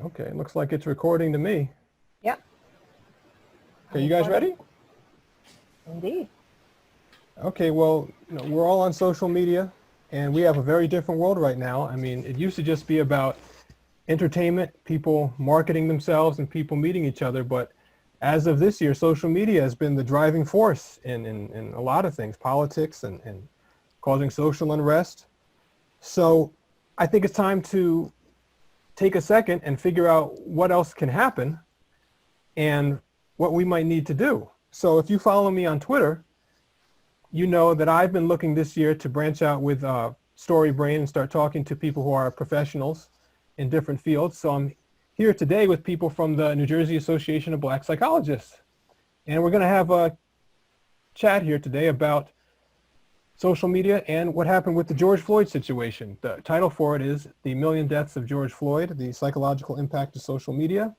Okay, it looks like it's recording to me. Yep. Okay, you guys ready? Indeed. Okay, well, we're all on social media, and we have a very different world right now. I mean, it used to just be about entertainment, people marketing themselves, and people meeting each other. But as of this year, social media has been the driving force in a lot of things, politics and causing social unrest. So I think it's time to take a second and figure out what else can happen and what we might need to do. So if you follow me on Twitter, you know that I've been looking this year to branch out with Story Brain and start talking to people who are professionals in different fields. So I'm here today with people from the New Jersey Association of Black Psychologists. And we're going to have a chat here today about social media and what happened with the George Floyd situation. The title for it is The Million Deaths of George Floyd, the Psychological Impact of Social Media.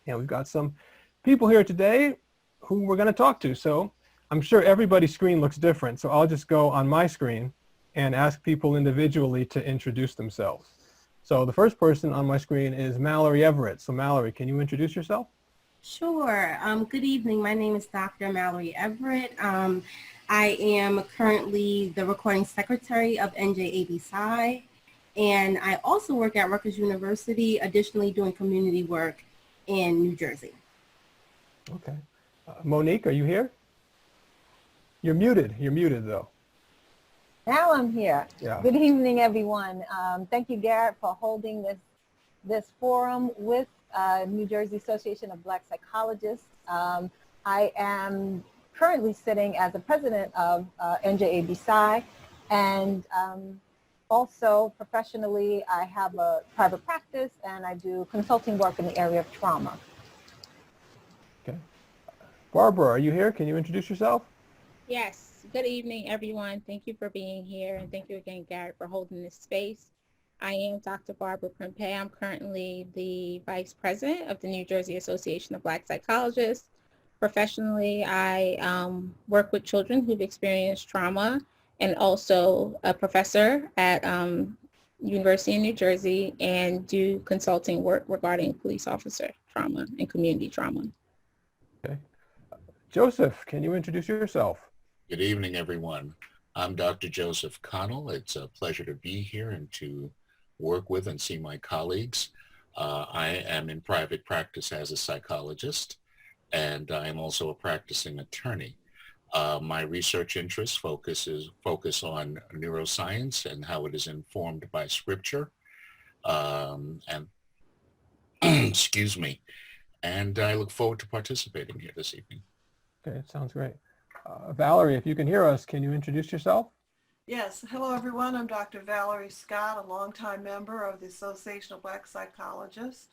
And we've got some people here today who we're going to talk to. So I'm sure everybody's screen looks different. So I'll just go on my screen and ask people individually to introduce themselves. So the first person on my screen is Mallory Everett. So Mallory, can you introduce yourself? Sure. Good evening. My name is Dr. Mallory Everett. I am currently the recording secretary of NJAB Psi, and I also work at Rutgers University, additionally doing community work in New Jersey. Okay. Monique, are you here? You're muted. You're muted, though. Now I'm here. Yeah. Good evening, everyone. Thank you, Garrett, for holding this forum with New Jersey Association of Black Psychologists. I am currently sitting as the president of NJAB Psi, and also professionally, I have a private practice and I do consulting work in the area of trauma. Okay. Barbara, are you here? Can you introduce yourself? Yes. Good evening, everyone. Thank you for being here, and thank you again, Garrett, for holding this space. I am Dr. Barbara Prempeh. I'm currently the Vice President of the New Jersey Association of Black Psychologists. Professionally, I work with children who've experienced trauma, and also a professor at University in New Jersey, and do consulting work regarding police officer trauma and community trauma. Okay. Joseph, can you introduce yourself? Good evening, everyone. I'm Dr. Joseph Connell. It's a pleasure to be here and to work with and see my colleagues. I am in private practice as a psychologist, and I am also a practicing attorney. My research interests focus on neuroscience and how it is informed by scripture, and excuse me. And I look forward to participating here this evening. Okay, sounds great. Valerie, if you can hear us, can you introduce yourself? Yes. Hello, everyone. I'm Dr. Valerie Scott, a longtime member of the Association of Black Psychologists.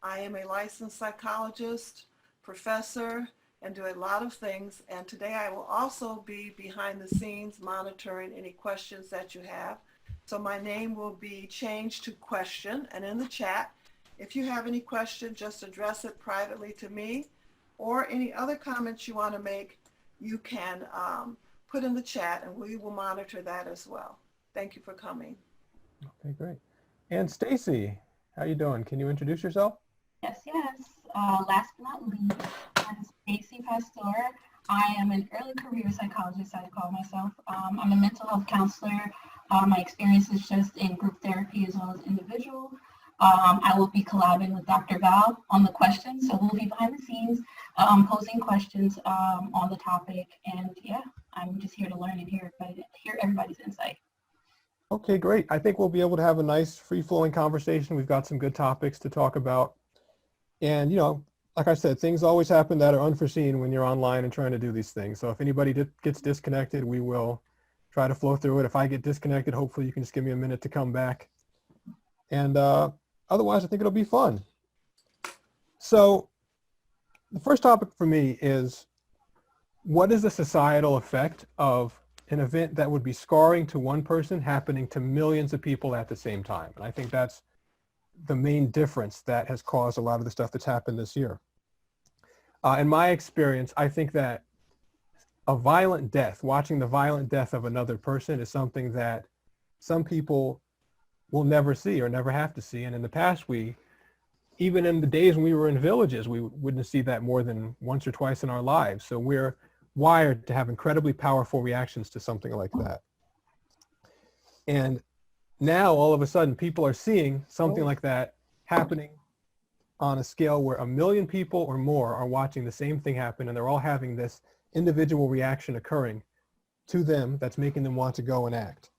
I am a licensed psychologist, professor, and do a lot of things. And today I will also be behind the scenes monitoring any questions that you have. So my name will be changed to question, and in the chat, if you have any question, just address it privately to me, or any other comments you want to make, you can put in the chat, and we will monitor that as well. Thank you for coming. Okay, great. And Stacy, how you doing? Can you introduce yourself? Yes. Last but not least, I'm Stacy Pastor. I am an early career psychologist, I call myself. I'm a mental health counselor. My experience is just in group therapy as well as individual. I will be collabing with Dr. Val on the questions, so we'll be behind the scenes posing questions on the topic. And yeah, I'm just here to learn and hear everybody's insight. Okay, great. I think we'll be able to have a nice free-flowing conversation. We've got some good topics to talk about. And, like I said, things always happen that are unforeseen when you're online and trying to do these things. So if anybody gets disconnected, we will try to flow through it. If I get disconnected, hopefully you can just give me a minute to come back. And otherwise, I think it'll be fun. So the first topic for me is, what is the societal effect of an event that would be scarring to one person happening to millions of people at the same time? And I think that's the main difference that has caused a lot of the stuff that's happened this year. In my experience, I think that a violent death, watching the violent death of another person, is something that some people will never see or never have to see. And in the past, we even in the days when we were in villages, we wouldn't see that more than once or twice in our lives. So we're wired to have incredibly powerful reactions to something like that. And now all of a sudden people are seeing something like that happening on a scale where 1 million people or more are watching the same thing happen, and they're all having this individual reaction occurring to them that's making them want to go and act.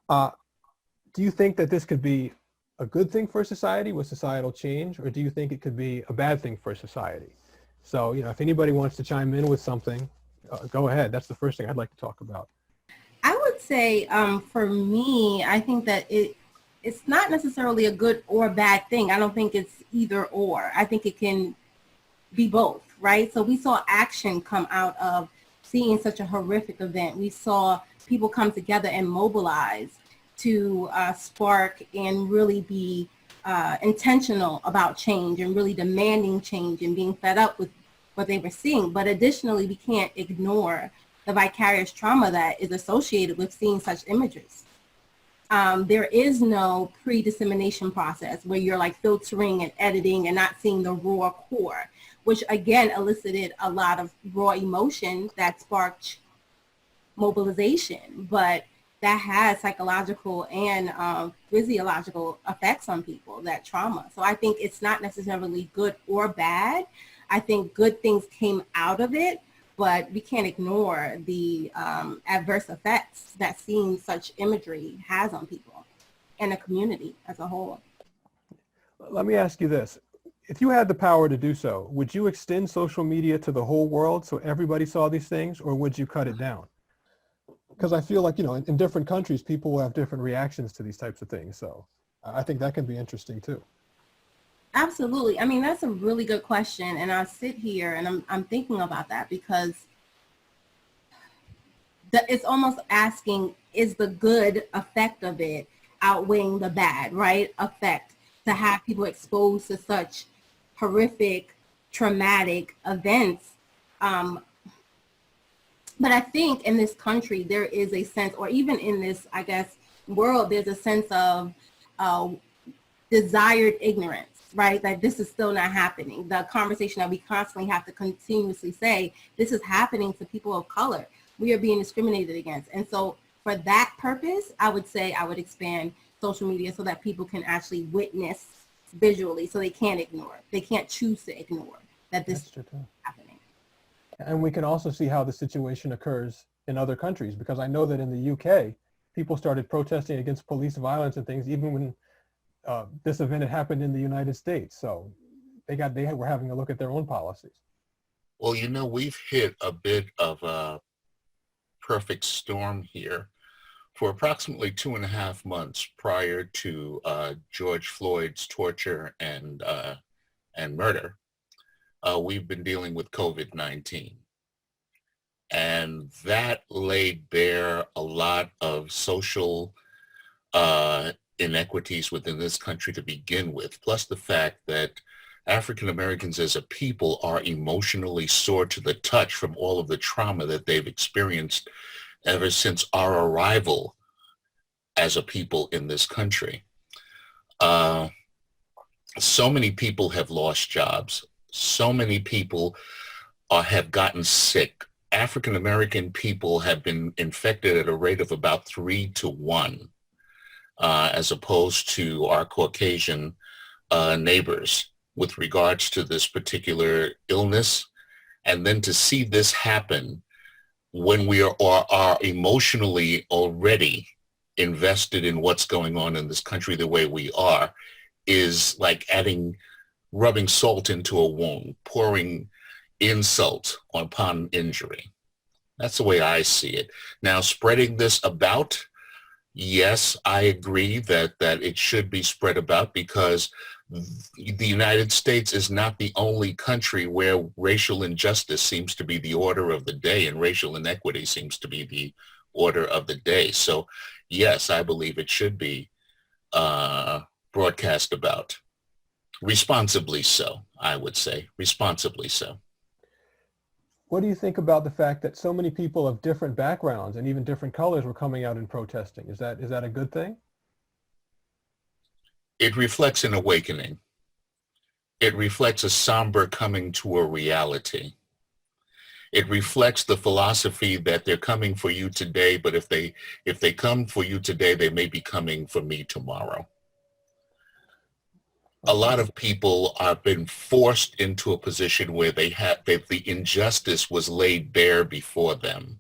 Do you think that this could be a good thing for society with societal change, or do you think it could be a bad thing for society? So, you know, if anybody wants to chime in with something, go ahead. That's the first thing I'd like to talk about. I would say for me, I think that it's not necessarily a good or bad thing. I don't think it's either or. I think it can be both, right? So we saw action come out of seeing such a horrific event. We saw people come together and mobilize to spark and really be intentional about change and really demanding change and being fed up with what they were seeing. But additionally, we can't ignore the vicarious trauma that is associated with seeing such images. There is no pre-dissemination process where you're like filtering and editing and not seeing the raw core, which again elicited a lot of raw emotion that sparked mobilization. But that has psychological and physiological effects on people, that trauma. So I think it's not necessarily good or bad. I think good things came out of it, but we can't ignore the adverse effects that seeing such imagery has on people and the community as a whole. Let me ask you this. If you had the power to do so, would you extend social media to the whole world so everybody saw these things, or would you cut it down? Because I feel like, you know, in different countries, people will have different reactions to these types of things. So I think that can be interesting too. Absolutely. I mean, that's a really good question. And I sit here and I'm thinking about that because it's almost asking, is the good effect of it outweighing the bad, right? Effect to have people exposed to such horrific, traumatic events. But I think in this country, there is a sense, or even in this, I guess, world, there's a sense of desired ignorance, right? That this is still not happening. The conversation that we constantly have to continuously say, this is happening to people of color. We are being discriminated against. And so for that purpose, I would say I would expand social media so that people can actually witness visually, so they can't ignore it. They can't choose to ignore that this is happening. And we can also see how the situation occurs in other countries, because I know that in the UK, people started protesting against police violence and things, even when this event had happened in the United States. So they were having a look at their own policies. Well, you know, we've hit a bit of a perfect storm here. For approximately 2.5 months prior to George Floyd's torture and murder, we've been dealing with COVID-19. And that laid bare a lot of social inequities within this country to begin with, plus the fact that African Americans as a people are emotionally sore to the touch from all of the trauma that they've experienced ever since our arrival as a people in this country. So many people have lost jobs. So many people have gotten sick. African American people have been infected at a rate of about 3 to 1, as opposed to our Caucasian neighbors with regards to this particular illness. And then to see this happen when we are emotionally already invested in what's going on in this country the way we are, is like rubbing salt into a wound, pouring insult upon injury. That's the way I see it. Now, spreading this about, yes, I agree that it should be spread about, because the United States is not the only country where racial injustice seems to be the order of the day and racial inequity seems to be the order of the day. So yes, I believe it should be broadcast about. Responsibly so, I would say. Responsibly so. What do you think about the fact that so many people of different backgrounds and even different colors were coming out and protesting? Is that a good thing? It reflects an awakening. It reflects a somber coming to a reality. It reflects the philosophy that they're coming for you today, but if they come for you today, they may be coming for me tomorrow. A lot of people have been forced into a position where that the injustice was laid bare before them.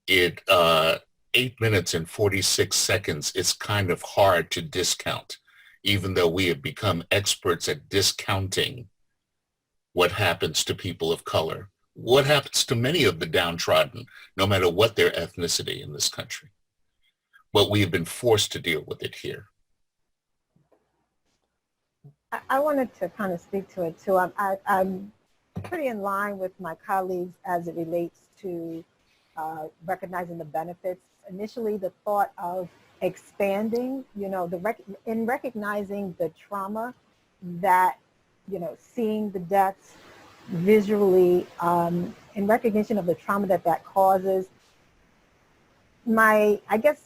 8 minutes and 46 seconds, it's kind of hard to discount, even though we have become experts at discounting what happens to people of color, what happens to many of the downtrodden, no matter what their ethnicity in this country. But we have been forced to deal with it here. I wanted to kind of speak to it too. I'm pretty in line with my colleagues as it relates to recognizing the benefits. Initially, the thought of expanding, in recognizing the trauma that, seeing the deaths visually, in recognition of the trauma that causes, I guess,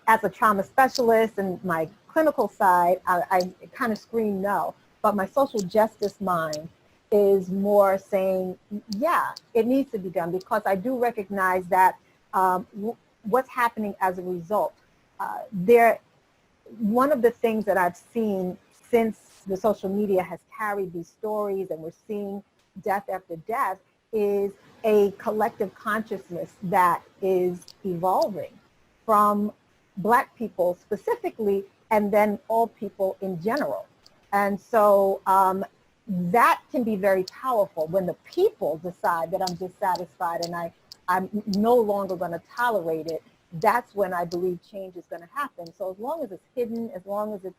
as a trauma specialist and my clinical side, I kind of scream no, but my social justice mind is more saying, yeah, it needs to be done, because I do recognize that what's happening as a result. One of the things that I've seen since the social media has carried these stories and we're seeing death after death is a collective consciousness that is evolving from Black people specifically, and then all people in general. And so that can be very powerful when the people decide that I'm dissatisfied and I'm no longer going to tolerate it. That's when I believe change is going to happen. So as long as it's hidden, as long as it's,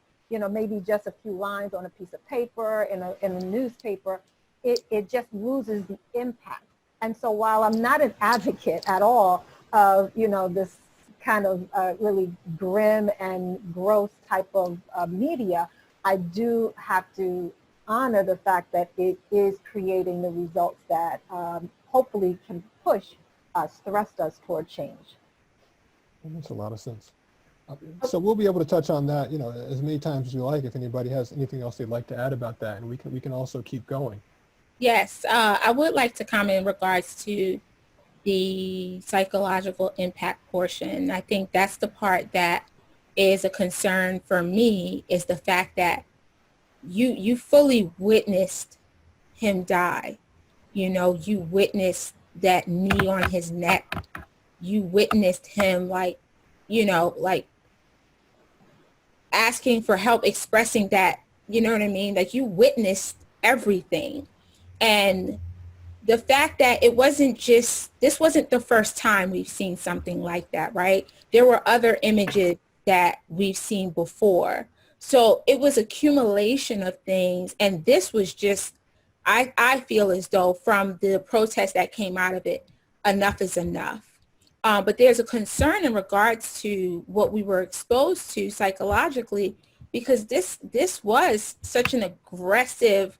maybe just a few lines on a piece of paper in a newspaper, it just loses the impact. And so while I'm not an advocate at all of, this kind of really grim and gross type of media, I do have to honor the fact that it is creating the results that hopefully can push us, thrust us toward change. That makes a lot of sense. So we'll be able to touch on that, as many times as we like, if anybody has anything else they'd like to add about that, and we can also keep going. Yes, I would like to comment in regards to the psychological impact portion. I think that's the part that is a concern for me, is the fact that you fully witnessed him die. You witnessed that knee on his neck. You witnessed him like asking for help, expressing that, you know what I mean? Like, you witnessed everything. And the fact that this wasn't the first time we've seen something like that, right? There were other images that we've seen before. So it was accumulation of things. And this was just, I feel as though from the protest that came out of it, enough is enough. But there's a concern in regards to what we were exposed to psychologically, because this was such an aggressive,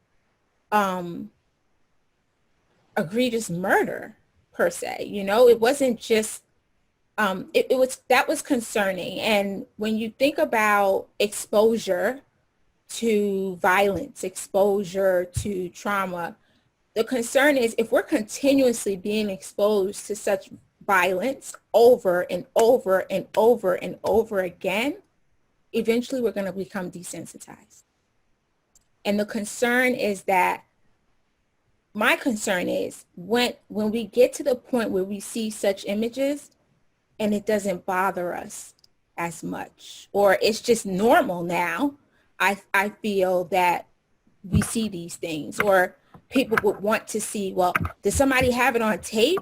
egregious murder per se. It wasn't just that was concerning. And when you think about exposure to violence, exposure to trauma, the concern is, if we're continuously being exposed to such violence over and over and over and over again, eventually we're going to become desensitized. And the concern is that, my concern is when we get to the point where we see such images and it doesn't bother us as much, or it's just normal now, I feel that we see these things, or people would want to see, well, did somebody have it on tape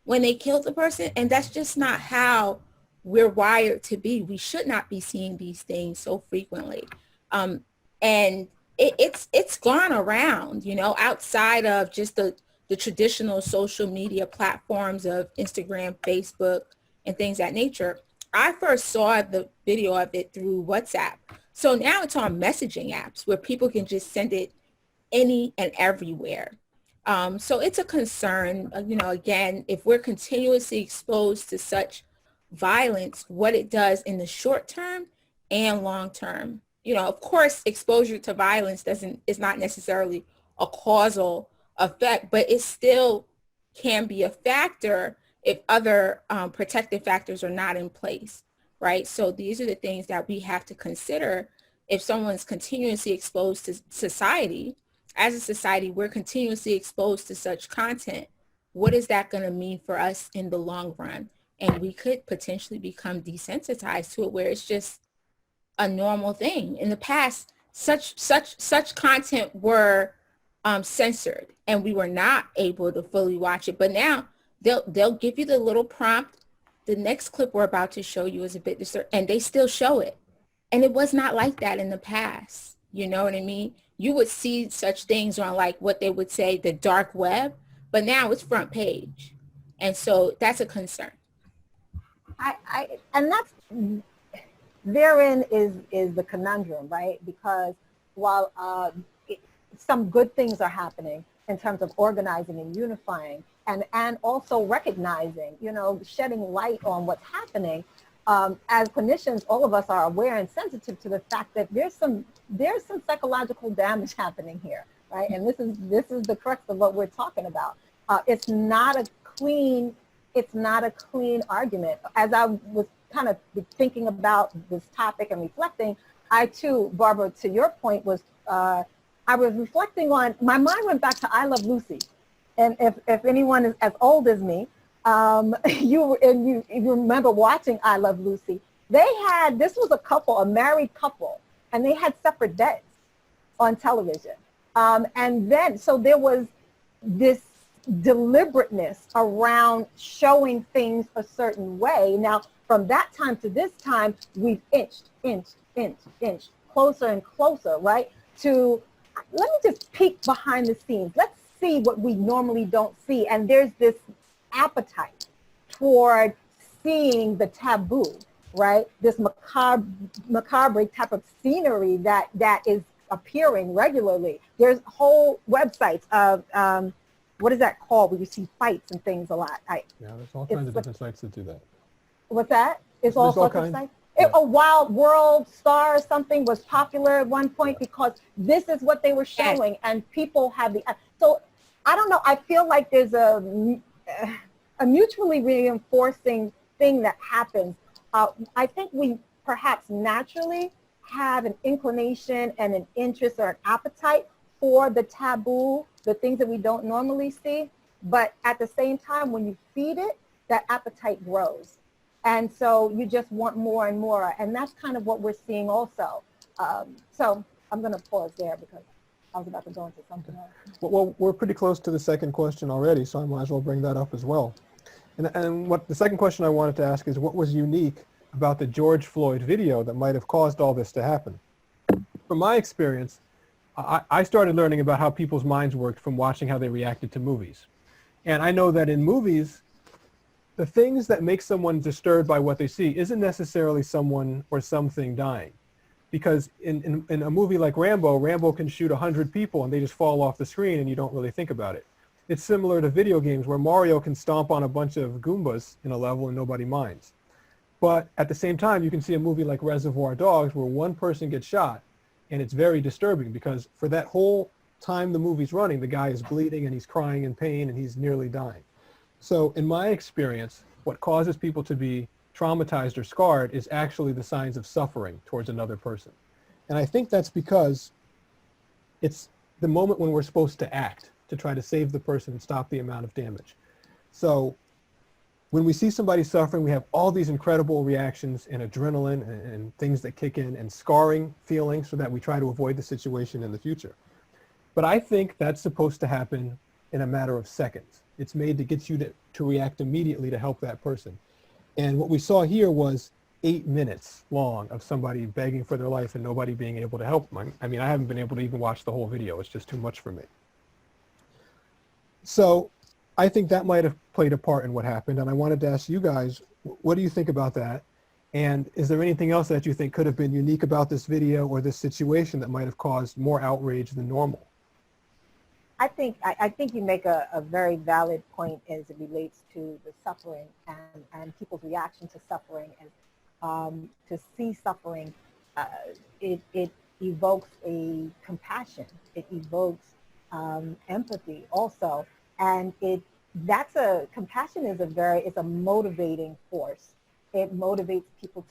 when they killed the person? And that's just not how we're wired to be. We should not be seeing these things so frequently. And it's gone around, outside of just the traditional social media platforms of Instagram, Facebook, and things of that nature. I first saw the video of it through WhatsApp. So now it's on messaging apps where people can just send it any and everywhere. So it's a concern, again, if we're continuously exposed to such violence, what it does in the short term and long term. You know, of course, exposure to violence is not necessarily a causal effect, but it still can be a factor if other protective factors are not in place, right? So these are the things that we have to consider if someone's continuously exposed to society. As a society, we're continuously exposed to such content. What is that going to mean for us in the long run? And we could potentially become desensitized to it, where it's just a normal thing. In the past, such content were censored, and we were not able to fully watch it. But now they'll give you the little prompt. The next clip we're about to show you is a bit disturbing, and they still show it. And it was not like that in the past. You know what I mean? You would see such things on, like, what they would say the dark web, but now it's front page. And so that's a concern. And that's, therein is the conundrum, right? Because while some good things are happening in terms of organizing and unifying, and also recognizing, you know, shedding light on what's happening, as clinicians, all of us are aware and sensitive to the fact that there's some psychological damage happening here, right? And this is the crux of what we're talking about. It's not a clean argument. As I was kind of thinking about this topic and reflecting, I too, Barbara, to your point, was I was reflecting on, my mind went back to I Love Lucy. And if anyone is as old as me, you remember watching I Love Lucy, this was a married couple, and they had separate beds on television. And then, so there was this deliberateness around showing things a certain way. Now, from that time to this time, we've inched, closer and closer, right? To, let me just peek behind the scenes. Let's see what we normally don't see. And there's this appetite toward seeing the taboo, right? This macabre type of scenery that is appearing regularly. There's whole websites of, what is that called, where you see fights and things a lot? Yeah, there's all kinds of different sites that do that. What's that? It's all sorts of sites? A Wild World Star or something was popular at one point because this is what they were showing, and people have so I don't know, I feel like there's a mutually reinforcing thing that happens. I think we perhaps naturally have an inclination and an interest or an appetite for the taboo, the things that we don't normally see, but at the same time, when you feed it, that appetite grows. And so you just want more and more. And that's kind of what we're seeing also. So I'm going to pause there because I was about to go into something else. Well, we're pretty close to the second question already, so I might as well bring that up as well. And what the second question I wanted to ask is, what was unique about the George Floyd video that might have caused all this to happen? From my experience, I started learning about how people's minds worked from watching how they reacted to movies. And I know that in movies, the things that make someone disturbed by what they see isn't necessarily someone or something dying. Because in a movie like Rambo can shoot 100 people and they just fall off the screen and you don't really think about it. It's similar to video games where Mario can stomp on a bunch of Goombas in a level and nobody minds. But at the same time, you can see a movie like Reservoir Dogs where one person gets shot, and it's very disturbing because for that whole time the movie's running, the guy is bleeding and he's crying in pain and he's nearly dying. So in my experience, what causes people to be traumatized or scarred is actually the signs of suffering towards another person. And I think that's because it's the moment when we're supposed to act to try to save the person and stop the amount of damage. So when we see somebody suffering, we have all these incredible reactions and adrenaline and things that kick in and scarring feelings so that we try to avoid the situation in the future. But I think that's supposed to happen in a matter of seconds. It's made to get you to react immediately to help that person. And what we saw here was 8 minutes long of somebody begging for their life and nobody being able to help them. I mean, I haven't been able to even watch the whole video. It's just too much for me. So I think that might have played a part in what happened. And I wanted to ask you guys, what do you think about that? And is there anything else that you think could have been unique about this video or this situation that might have caused more outrage than normal? I think you make a very valid point as it relates to the suffering and people's reaction to suffering and to see suffering it evokes a compassion. It evokes empathy also, and compassion is it's a motivating force. It motivates people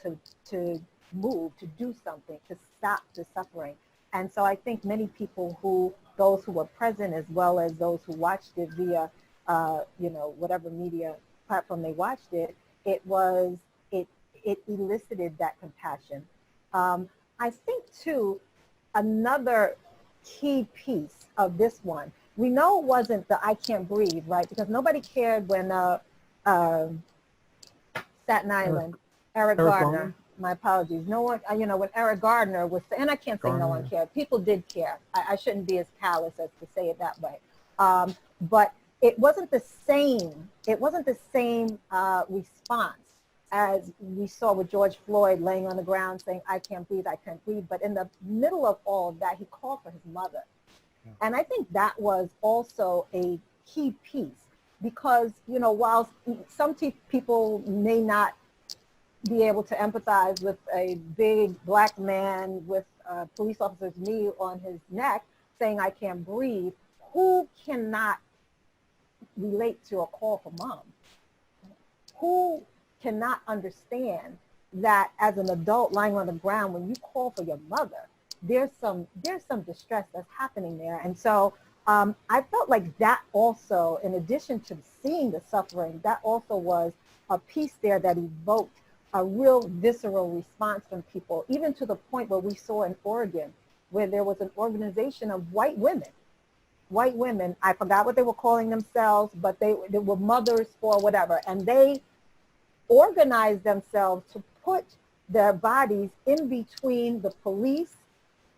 to move, to do something, to stop the suffering. And so I think many people those who were present as well as those who watched it via, whatever media platform they watched it, it elicited that compassion. I think too, another key piece of this one, we know it wasn't the "I can't breathe," right? Because nobody cared when Staten Island, Eric Gardner. My apologies. No one, when Eric Gardner was, and I can't say no one cared. People did care. I shouldn't be as callous as to say it that way. But it wasn't the same. It wasn't the same response as we saw with George Floyd laying on the ground saying, "I can't breathe, I can't breathe." But in the middle of all of that, he called for his mother. Yeah. And I think that was also a key piece because, while some people may not be able to empathize with a big Black man with a police officer's knee on his neck saying, "I can't breathe," who cannot relate to a call for mom? Who cannot understand that as an adult lying on the ground, when you call for your mother, there's some distress that's happening there. And so I felt like that also, in addition to seeing the suffering, that also was a piece there that evoked a real visceral response from people, even to the point where we saw in Oregon, where there was an organization of white women, I forgot what they were calling themselves, but they were mothers for whatever, and they organized themselves to put their bodies in between the police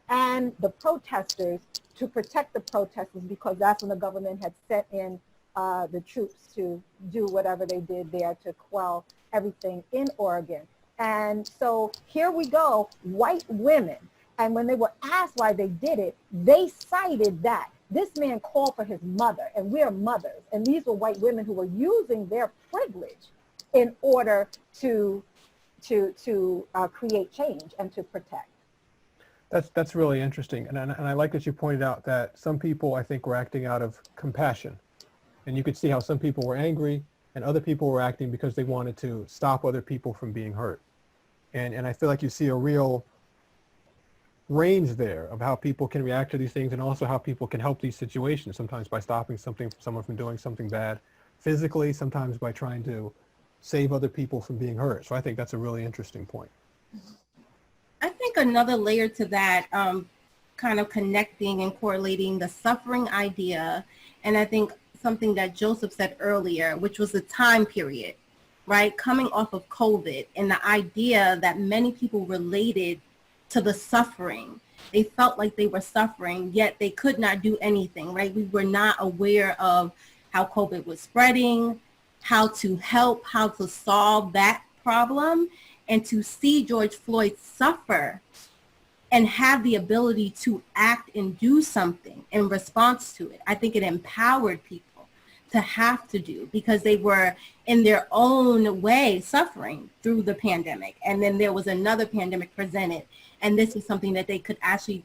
and the protesters to protect the protesters, because that's when the government had sent in the troops to do whatever they did there to quell everything in Oregon. And so here we go, white women. And when they were asked why they did it, they cited that this man called for his mother, and we're mothers. And these were white women who were using their privilege in order to create change and to protect. That's really interesting. And I like that you pointed out that some people, I think, were acting out of compassion. And you could see how some people were angry and other people were acting because they wanted to stop other people from being hurt. And I feel like you see a real range there of how people can react to these things, and also how people can help these situations, sometimes by stopping someone from doing something bad physically, sometimes by trying to save other people from being hurt. So I think that's a really interesting point. I think another layer to that, kind of connecting and correlating the suffering idea, and I think something that Joseph said earlier, which was the time period, right? Coming off of COVID, and the idea that many people related to the suffering. They felt like they were suffering, yet they could not do anything, right? We were not aware of how COVID was spreading, how to help, how to solve that problem. And to see George Floyd suffer and have the ability to act and do something in response to it, I think it empowered people to have to do, because they were in their own way suffering through the pandemic. And then there was another pandemic presented, and this was something that they could actually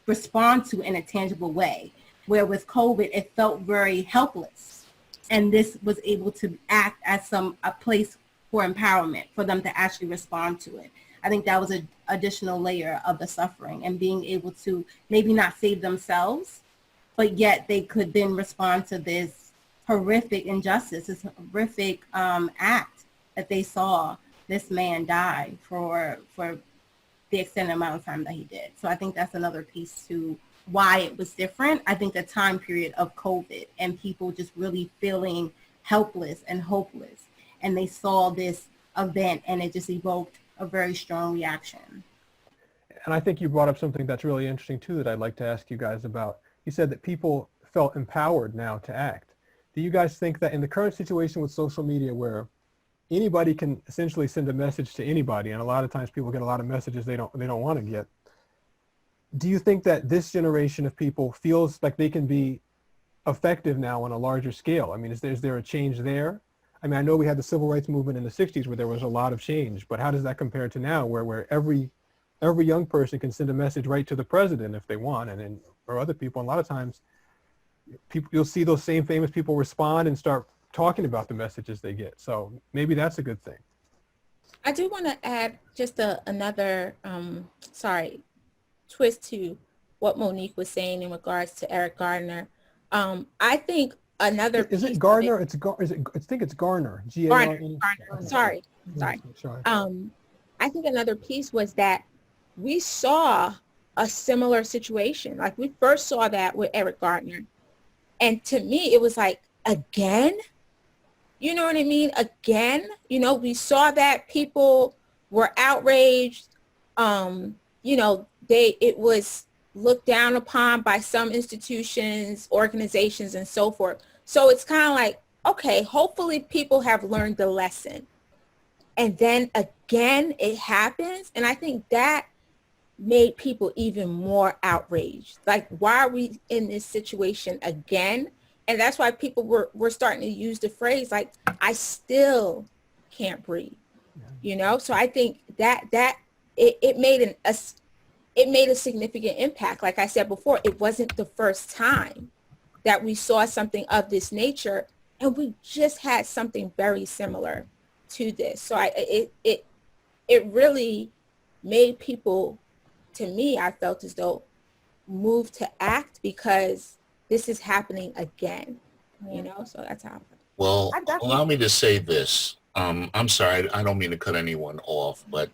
respond to in a tangible way, where with COVID, it felt very helpless. And this was able to act as a place for empowerment, for them to actually respond to it. I think that was an additional layer of the suffering, and being able to maybe not save themselves, but yet they could then respond to this horrific injustice, this horrific act that they saw this man die for the extended amount of time that he did. So I think that's another piece to why it was different. I think the time period of COVID and people just really feeling helpless and hopeless, and they saw this event and it just evoked a very strong reaction. And I think you brought up something that's really interesting too that I'd like to ask you guys about. You said that people felt empowered now to act. Do you guys think that in the current situation with social media, where anybody can essentially send a message to anybody, and a lot of times people get a lot of messages they don't want to get, do you think that this generation of people feels like they can be effective now on a larger scale? I mean, is there a change there? I mean, I know we had the civil rights movement in the 60s where there was a lot of change, but how does that compare to now where every every young person can send a message right to the president if they want, and then or other people. And a lot of times, you'll see those same famous people respond and start talking about the messages they get. So maybe that's a good thing. I do want to add just another, twist to what Monique was saying in regards to Eric Gardner. I think another Is piece it of Gardner? I think it's Garner. G-A-R-N. Garner. Sorry. I think another piece was that we saw a similar situation. Like we first saw that with Eric Gardner. And to me, it was like, again? You know what I mean? Again, we saw that people were outraged. It was looked down upon by some institutions, organizations, and so forth. So it's kind of like, okay, hopefully people have learned the lesson. And then again, it happens. And I think that made people even more outraged. Like, why are we in this situation again? And that's why people were starting to use the phrase like, I still can't breathe, So I think that it made a significant impact. Like I said before, it wasn't the first time that we saw something of this nature, and we just had something very similar to this. So it really made people, to me, I felt as though move to act because this is happening again, so that's how. Well, allow me to say this. I'm sorry, I don't mean to cut anyone off, but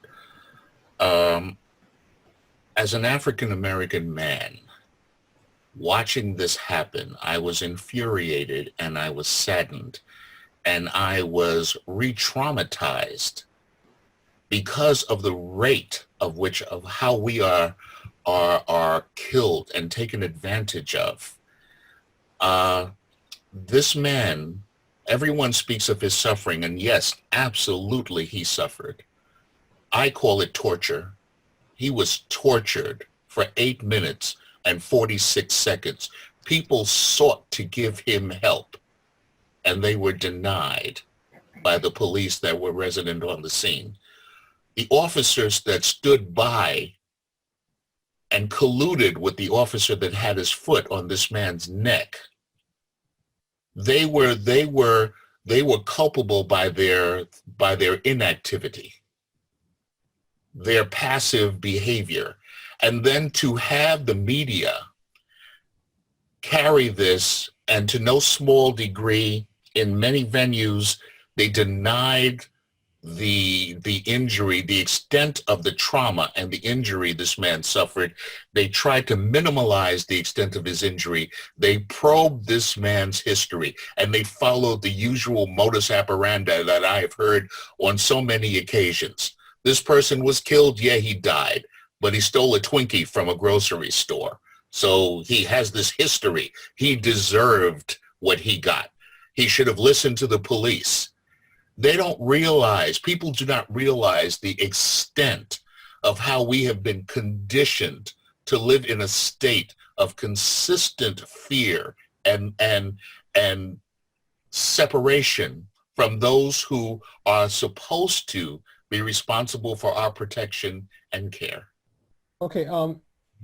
as an African-American man, watching this happen, I was infuriated and I was saddened and I was re-traumatized because of the rate of how we are killed and taken advantage of. This man, everyone speaks of his suffering, and yes, absolutely he suffered. I call it torture. He was tortured for 8 minutes and 46 seconds. People sought to give him help, and they were denied by the police that were resident on the scene. The officers that stood by and colluded with the officer that had his foot on this man's neck, they were culpable by their inactivity, their passive behavior. And then to have the media carry this, and to no small degree, in many venues, they denied the injury, the extent of the trauma and the injury this man suffered. They tried to minimize the extent of his injury. They probed this man's history, and they followed the usual modus operandi that I have heard on so many occasions. This person was killed, yeah, he died, but he stole a Twinkie from a grocery store. So he has this history. He deserved what he got. He should have listened to the police. They don't realize, people do not realize the extent of how we have been conditioned to live in a state of consistent fear and separation from those who are supposed to be responsible for our protection and care. Okay,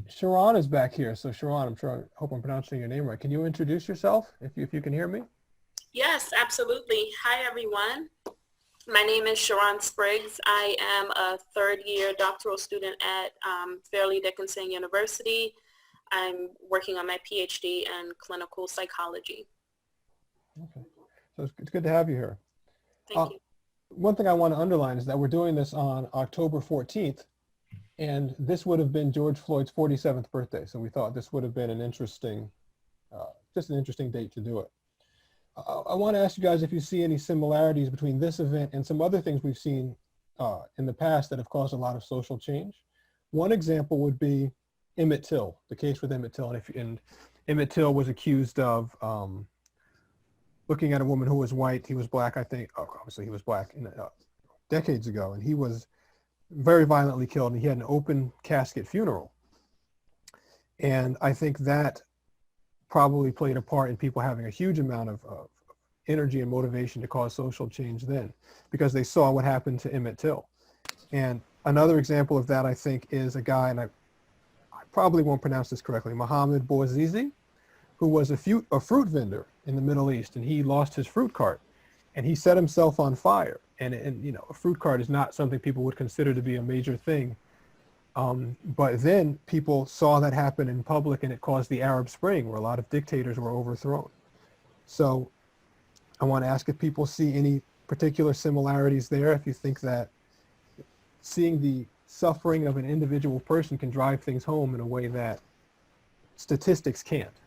Sharon is back here. So Sharon, I hope I'm pronouncing your name right. Can you introduce yourself if you can hear me? Yes, absolutely. Hi, everyone. My name is Sharon Spriggs. I am a third-year doctoral student at Fairleigh Dickinson University. I'm working on my PhD in clinical psychology. Okay, so it's good to have you here. Thank you. One thing I want to underline is that we're doing this on October 14th, and this would have been George Floyd's 47th birthday. So we thought this would have been an interesting, just an interesting date to do it. I want to ask you guys if you see any similarities between this event and some other things we've seen in the past that have caused a lot of social change. One example would be Emmett Till, the case with Emmett Till. And Emmett Till was accused of looking at a woman who was white. He was black, I think. Oh, obviously he was black decades ago, and he was very violently killed, and he had an open casket funeral. And I think that probably played a part in people having a huge amount of energy and motivation to cause social change then, because they saw what happened to Emmett Till. And Another example of that, I think, is a guy, and I probably won't pronounce this correctly, Mohammed Bouazizi, who was a fruit vendor in the Middle East, and he lost his fruit cart, and he set himself on fire. And you know, a fruit cart is not something people would consider to be a major thing. But then people saw that happen in public, and it caused the Arab Spring, where a lot of dictators were overthrown. So I want to ask if people see any particular similarities there, if you think that seeing the suffering of an individual person can drive things home in a way that statistics can't.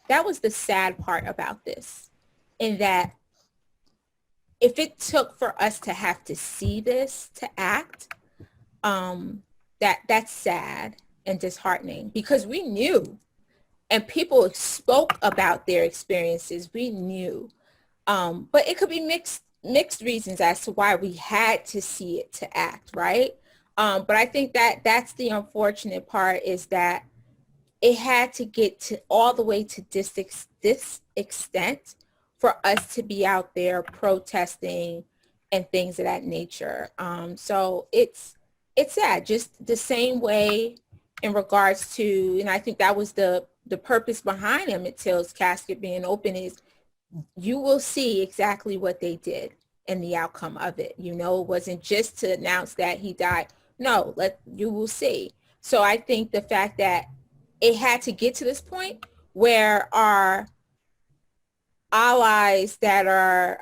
That was the sad part about this, in that if it took for us to have to see this to act, that's sad and disheartening, because we knew, and people spoke about their experiences. We knew, but it could be mixed reasons as to why we had to see it to act, right? But I think that's the unfortunate part, is that it had to get to all the way to this extent for us to be out there protesting and things of that nature. So it's sad, just the same way in regards to, and I think that was the purpose behind Emmett Till's casket being open, is you will see exactly what they did and the outcome of it. You know, it wasn't just to announce that he died. No, you will see. So I think the fact that it had to get to this point where our allies that are,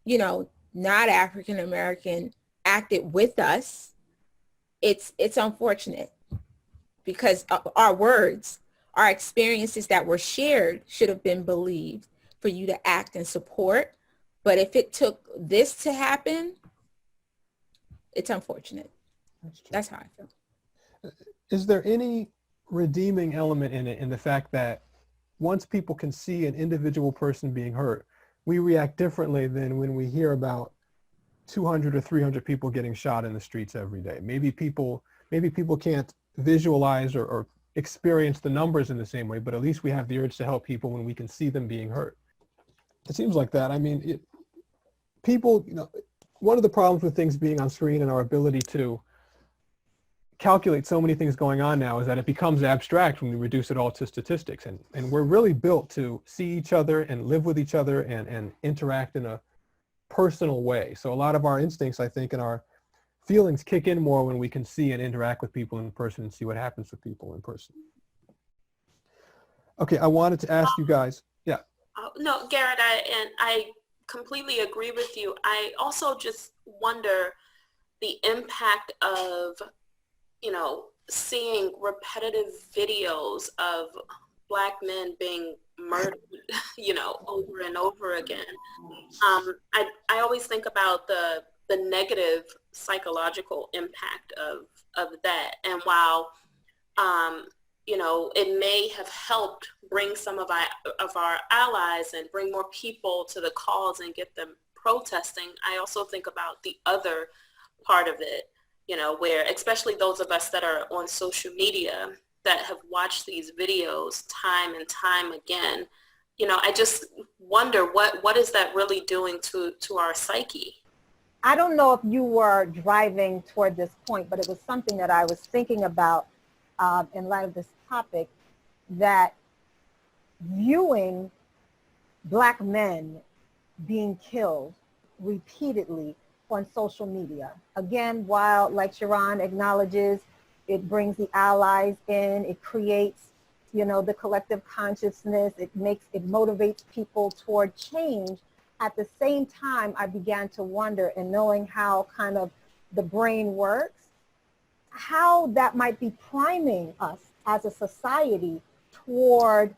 you know, not African American acted with us, it's unfortunate, because our words, our experiences that were shared should have been believed for you to act and support. But if it took this to happen, it's unfortunate. That's how I feel. Is there any redeeming element in it, in the fact that once people can see an individual person being hurt, we react differently than when we hear about 200 or 300 people getting shot in the streets every day? Maybe people can't visualize or experience the numbers in the same way, but at least we have the urge to help people when we can see them being hurt. It seems like that. I mean, people, you know, one of the problems with things being on screen and our ability to calculate so many things going on now is that it becomes abstract when we reduce it all to statistics. And we're really built to see each other and live with each other and interact in a personal way. So a lot of our instincts, I think, and our feelings kick in more when we can see and interact with people in person and see what happens with people in person. Okay, I wanted to ask you guys. Yeah. No, Garrett, I completely agree with you. I also just wonder the impact of, you know, seeing repetitive videos of Black men being murdered, you know, over and over again. I always think about the negative psychological impact of that. And while, you know, it may have helped bring some of our allies and bring more people to the cause and get them protesting, I also think about the other part of it, you know, where especially those of us that are on social media that have watched these videos time and time again, you know, I just wonder what is that really doing to our psyche? I don't know if you were driving toward this point, but it was something that I was thinking about in light of this topic, that viewing Black men being killed repeatedly on social media. Again, while, like Sharon acknowledges, it brings the allies in, it creates, you know, the collective consciousness, it motivates people toward change. At the same time, I began to wonder, and knowing how kind of the brain works, how that might be priming us as a society toward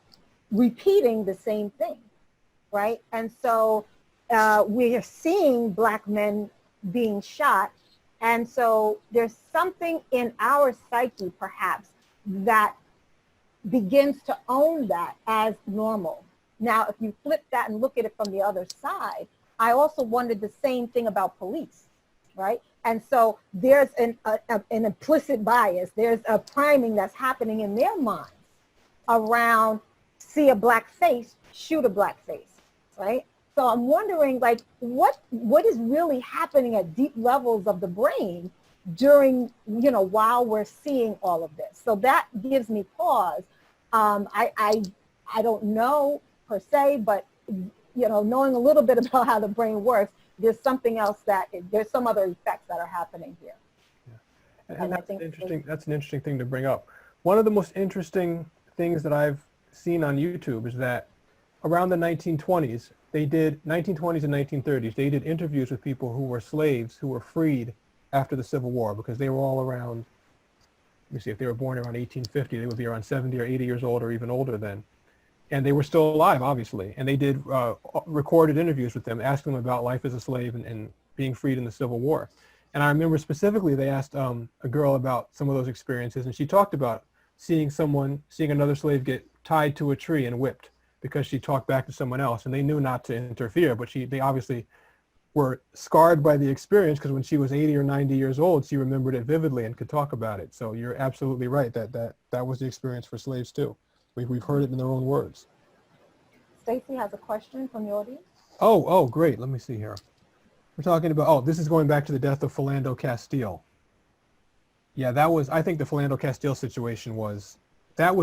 repeating the same thing, right? And so we are seeing Black men being shot. And so there's something in our psyche, perhaps, that begins to own that as normal. Now, if you flip that and look at it from the other side, I also wondered the same thing about police, right? And so there's an implicit bias. There's a priming that's happening in their minds around, see a Black face, shoot a Black face, right? So I'm wondering, like, what is really happening at deep levels of the brain during, while we're seeing all of this. So that gives me pause. I don't know per se, but knowing a little bit about how the brain works, there's something else there's some other effects that are happening here. Yeah. And that's an interesting thing to bring up. One of the most interesting things that I've seen on YouTube is that around the 1920s, 1920s and 1930s, they did interviews with people who were slaves who were freed after the Civil War, because they were all around, let me see, if they were born around 1850, they would be around 70 or 80 years old or even older then. And they were still alive, obviously. And they did recorded interviews with them, asking them about life as a slave and being freed in the Civil War. And I remember specifically they asked a girl about some of those experiences, and she talked about seeing another slave get tied to a tree and whipped because she talked back to someone else, and they knew not to interfere, but they obviously were scarred by the experience, because when she was 80 or 90 years old, she remembered it vividly and could talk about it. So you're absolutely right that was the experience for slaves too. We've heard it in their own words. Stacy has a question from the audience. Oh, great. Let me see here. We're talking about, this is going back to the death of Philando Castile. Yeah, I think the Philando Castile situation was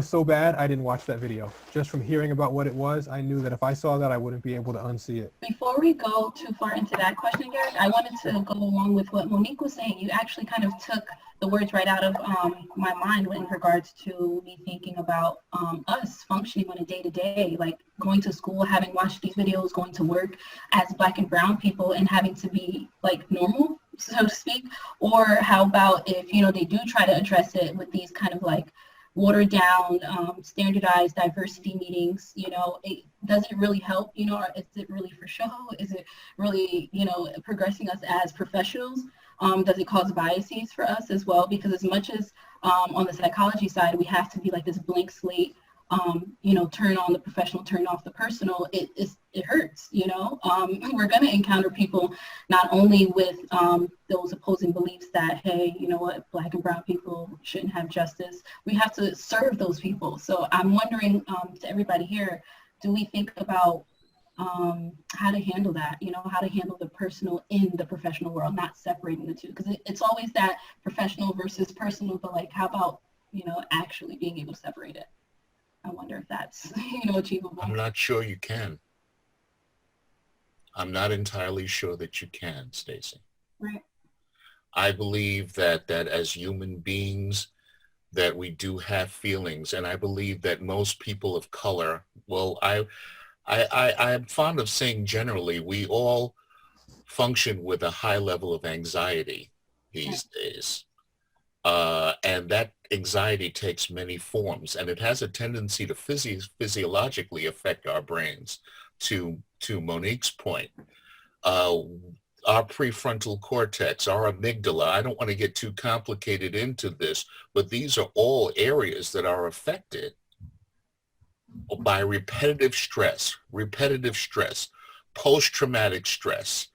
so bad, I didn't watch that video. Just from hearing about what it was, I knew that if I saw that, I wouldn't be able to unsee it. Before we go too far into that question, Garrett, I wanted to go along with what Monique was saying. You actually kind of took the words right out of my mind in regards to me thinking about us functioning on a day-to-day, like going to school, having watched these videos, going to work as Black and brown people and having to be like normal, so to speak. Or how about if, they do try to address it with these kind of like watered down, standardized diversity meetings, does it really help, or is it really for show? Is it really, progressing us as professionals? Does it cause biases for us as well? Because as much as on the psychology side, we have to be like this blank slate, turn on the professional, turn off the personal, it hurts, we're going to encounter people not only with those opposing beliefs that, hey, what, Black and brown people shouldn't have justice. We have to serve those people. So I'm wondering to everybody here, do we think about how to handle that, how to handle the personal in the professional world, not separating the two? Because it's always that professional versus personal, but like, how about, actually being able to separate it? I wonder if that's, achievable. I'm not sure you can. I'm not entirely sure that you can, Stacy. Right. I believe that as human beings, that we do have feelings, and I believe that most people of color, well, I'm fond of saying generally, we all function with a high level of anxiety these days. And that anxiety takes many forms, and it has a tendency to physiologically affect our brains. To Monique's point, our prefrontal cortex, our amygdala, I don't want to get too complicated into this, but these are all areas that are affected by repetitive stress, post-traumatic stress,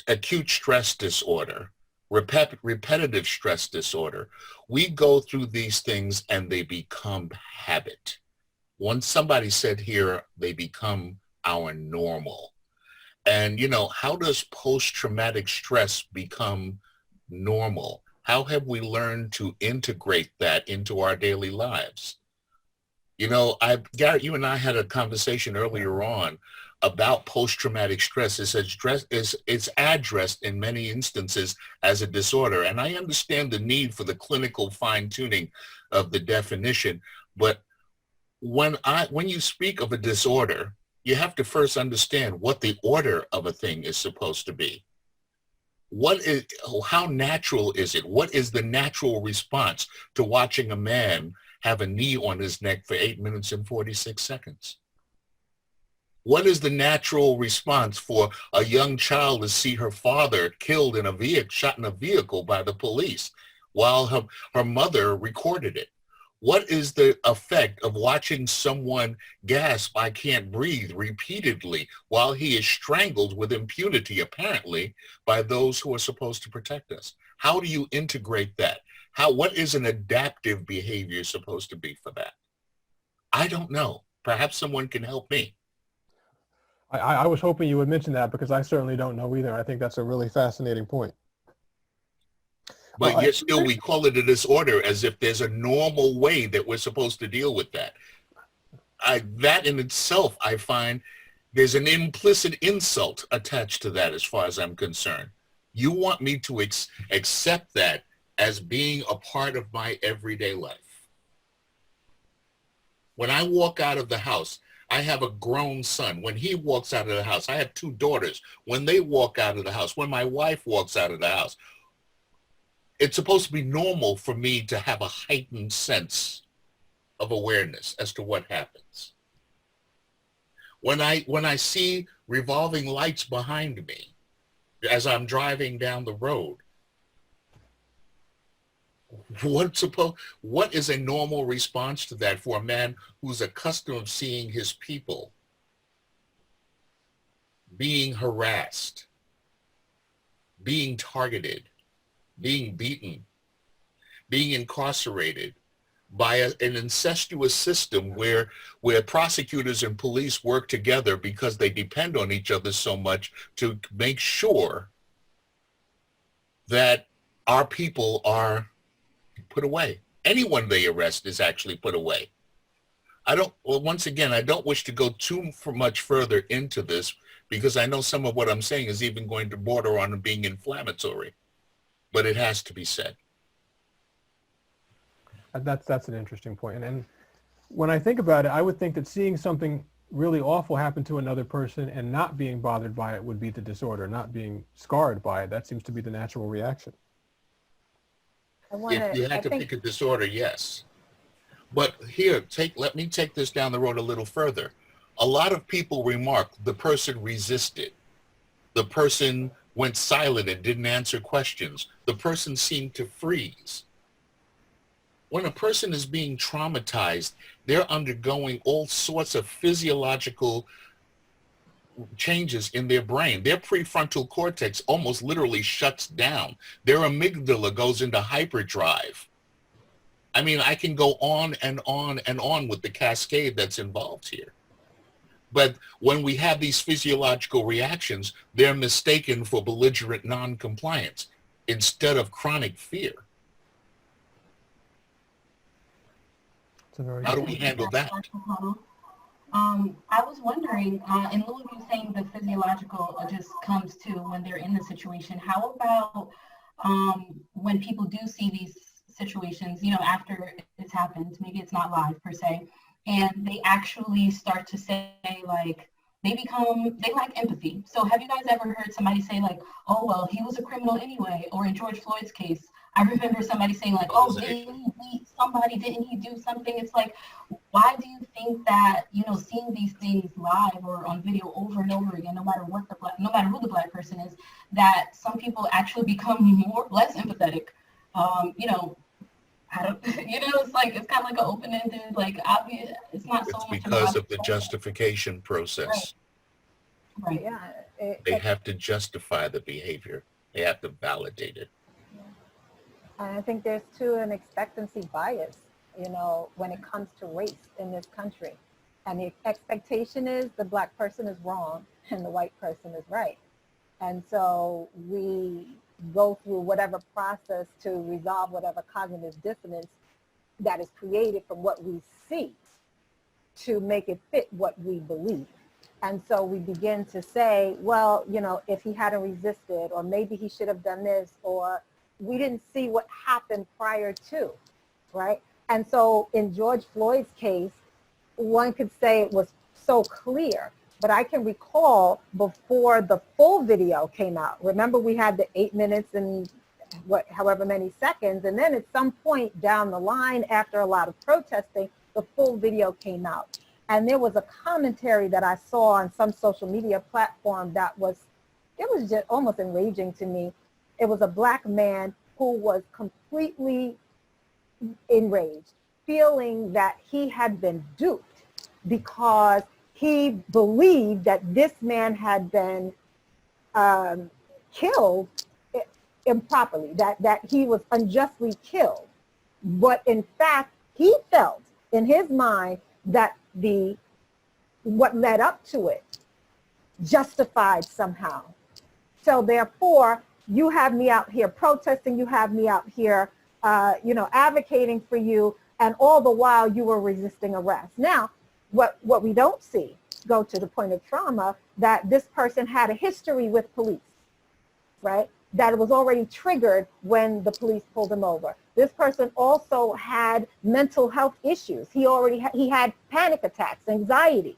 acute stress disorder, repetitive stress disorder. We go through these things and they become habit. Once somebody said here, they become our normal. And how does post-traumatic stress become normal? How have we learned to integrate that into our daily lives? Garrett, you and I had a conversation earlier on about post-traumatic stress. It's addressed in many instances as a disorder. And I understand the need for the clinical fine-tuning of the definition. But when you speak of a disorder, you have to first understand what the order of a thing is supposed to be. How natural is it? What is the natural response to watching a man have a knee on his neck for 8 minutes and 46 seconds? What is the natural response for a young child to see her father killed in a vehicle, shot in a vehicle by the police while her mother recorded it? What is the effect of watching someone gasp, "I can't breathe," repeatedly while he is strangled with impunity, apparently, by those who are supposed to protect us? How do you integrate that? What is an adaptive behavior supposed to be for that? I don't know. Perhaps someone can help me. I was hoping you would mention that, because I certainly don't know either. I think that's a really fascinating point. But Well, yet still we call it a disorder as if there's a normal way that we're supposed to deal with that. That in itself, I find there's an implicit insult attached to that as far as I'm concerned. You want me to accept that as being a part of my everyday life. When I walk out of the house, I have a grown son. When he walks out of the house, I have two daughters. When they walk out of the house, when my wife walks out of the house, it's supposed to be normal for me to have a heightened sense of awareness as to what happens. When I see revolving lights behind me as I'm driving down the road, what is a normal response to that for a man who's accustomed to seeing his people being harassed, being targeted, being beaten, being incarcerated by an incestuous system where prosecutors and police work together because they depend on each other so much to make sure that our people are put away. Anyone they arrest is actually put away. Once again, I don't wish to go too much further into this because I know some of what I'm saying is even going to border on being inflammatory, but it has to be said. That's an interesting point. And when I think about it, I would think that seeing something really awful happen to another person and not being bothered by it would be the disorder, not being scarred by it. That seems to be the natural reaction. If you had to pick a disorder, yes. But here, let me take this down the road a little further. A lot of people remark the person resisted. The person went silent and didn't answer questions. The person seemed to freeze. When a person is being traumatized, they're undergoing all sorts of physiological changes in their brain. Their prefrontal cortex almost literally shuts down. Their amygdala goes into hyperdrive. I mean, I can go on and on and on with the cascade that's involved here. But when we have these physiological reactions, they're mistaken for belligerent non-compliance instead of chronic fear. How do we handle that? I was wondering, in lieu of you saying the physiological just comes to when they're in the situation, how about when people do see these situations, you know, after it's happened, maybe it's not live per se, and they actually start to say, like, they lack empathy. So have you guys ever heard somebody say, like, oh, well, he was a criminal anyway? Or in George Floyd's case, I remember somebody saying, like, oh, didn't he beat somebody? Didn't he do something? It's like, why do you think that, you know, seeing these things live or on video over and over again, no matter who the black person is, that some people actually become less empathetic? You know, it's like, it's kind of like an open-ended, like, obvious. It's not so much because of the justification process. Right. Yeah. They have to justify the behavior. They have to validate it. And I think there's too an expectancy bias, you know, when it comes to race in this country. And the expectation is the black person is wrong and the white person is right. And so we go through whatever process to resolve whatever cognitive dissonance that is created from what we see to make it fit what we believe. And so we begin to say, well, you know, if he hadn't resisted, or maybe he should have done this, or we didn't see what happened prior to, right? And so in George Floyd's case, one could say it was so clear, but I can recall before the full video came out, remember we had the 8 minutes and however many seconds, and then at some point down the line after a lot of protesting, the full video came out. And there was a commentary that I saw on some social media platform that was just almost enraging to me. It was a black man who was completely enraged, feeling that he had been duped because he believed that this man had been killed improperly, that he was unjustly killed. But in fact, he felt in his mind that what led up to it justified somehow. So therefore, you have me out here protesting, you have me out here, advocating for you, and all the while you were resisting arrest. Now, what we don't see, go to the point of trauma, that this person had a history with police, right? That it was already triggered when the police pulled him over. This person also had mental health issues. He had panic attacks, anxiety.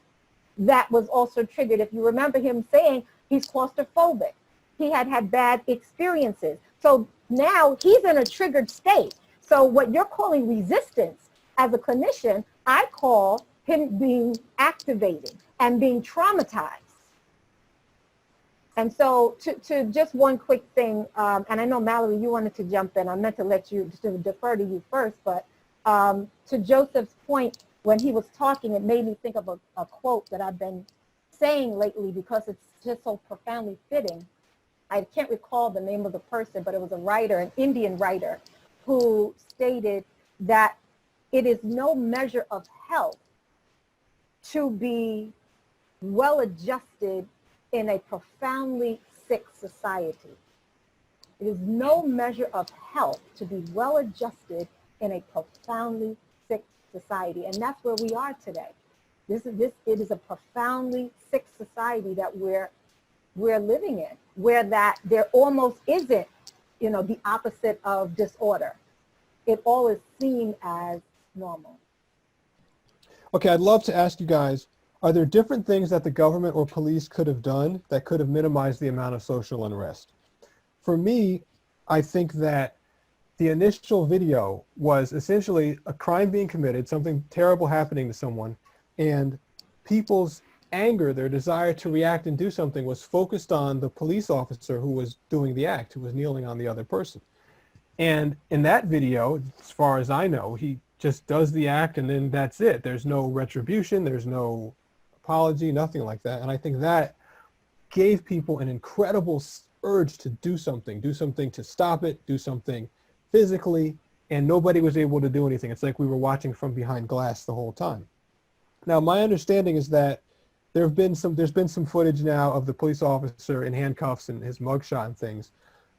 That was also triggered. If you remember him saying he's claustrophobic. He had bad experiences. So now he's in a triggered state. So what you're calling resistance, as a clinician, I call him being activated and being traumatized. And so to just one quick thing, and I know Mallory, you wanted to jump in. I meant to let you, to defer to you first, but to Joseph's point, when he was talking, it made me think of a quote that I've been saying lately because it's just so profoundly fitting. I can't recall the name of the person, but it was a writer, an Indian writer, who stated that it is no measure of health to be well-adjusted in a profoundly sick society. It is no measure of health to be well-adjusted in a profoundly sick society. And that's where we are today. It is a profoundly sick society that we're living in, where that there almost isn't, the opposite of disorder. It all is seen as normal. Okay, I'd love to ask you guys, are there different things that the government or police could have done that could have minimized the amount of social unrest? For me, I think that the initial video was essentially a crime being committed, something terrible happening to someone, and people's anger, their desire to react and do something was focused on the police officer who was doing the act, who was kneeling on the other person. And in that video, as far as I know, he just does the act and then that's it. There's no retribution, there's no apology, nothing like that. And I think that gave people an incredible urge to do something to stop it, do something physically, and nobody was able to do anything. It's like we were watching from behind glass the whole time. Now, my understanding is that there's been some footage now of the police officer in handcuffs and his mugshot and things,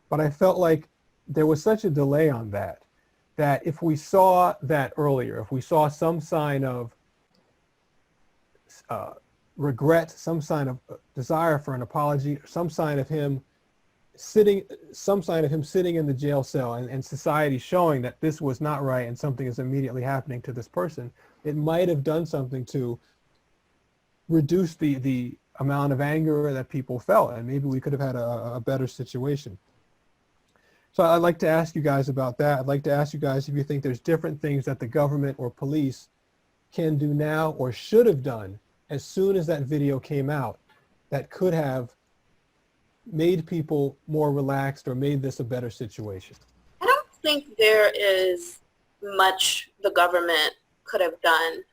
but I felt like there was such a delay on that if we saw that earlier, if we saw some sign of regret, some sign of desire for an apology, some sign of him sitting in the jail cell and society showing that this was not right and something is immediately happening to this person, it might have done something to reduce the amount of anger that people felt, and maybe we could have had a better situation. So I'd like to ask you guys about that. I'd like to ask you guys if you think there's different things that the government or police can do now or should have done as soon as that video came out that could have made people more relaxed or made this a better situation. I don't think there is much the government could have done.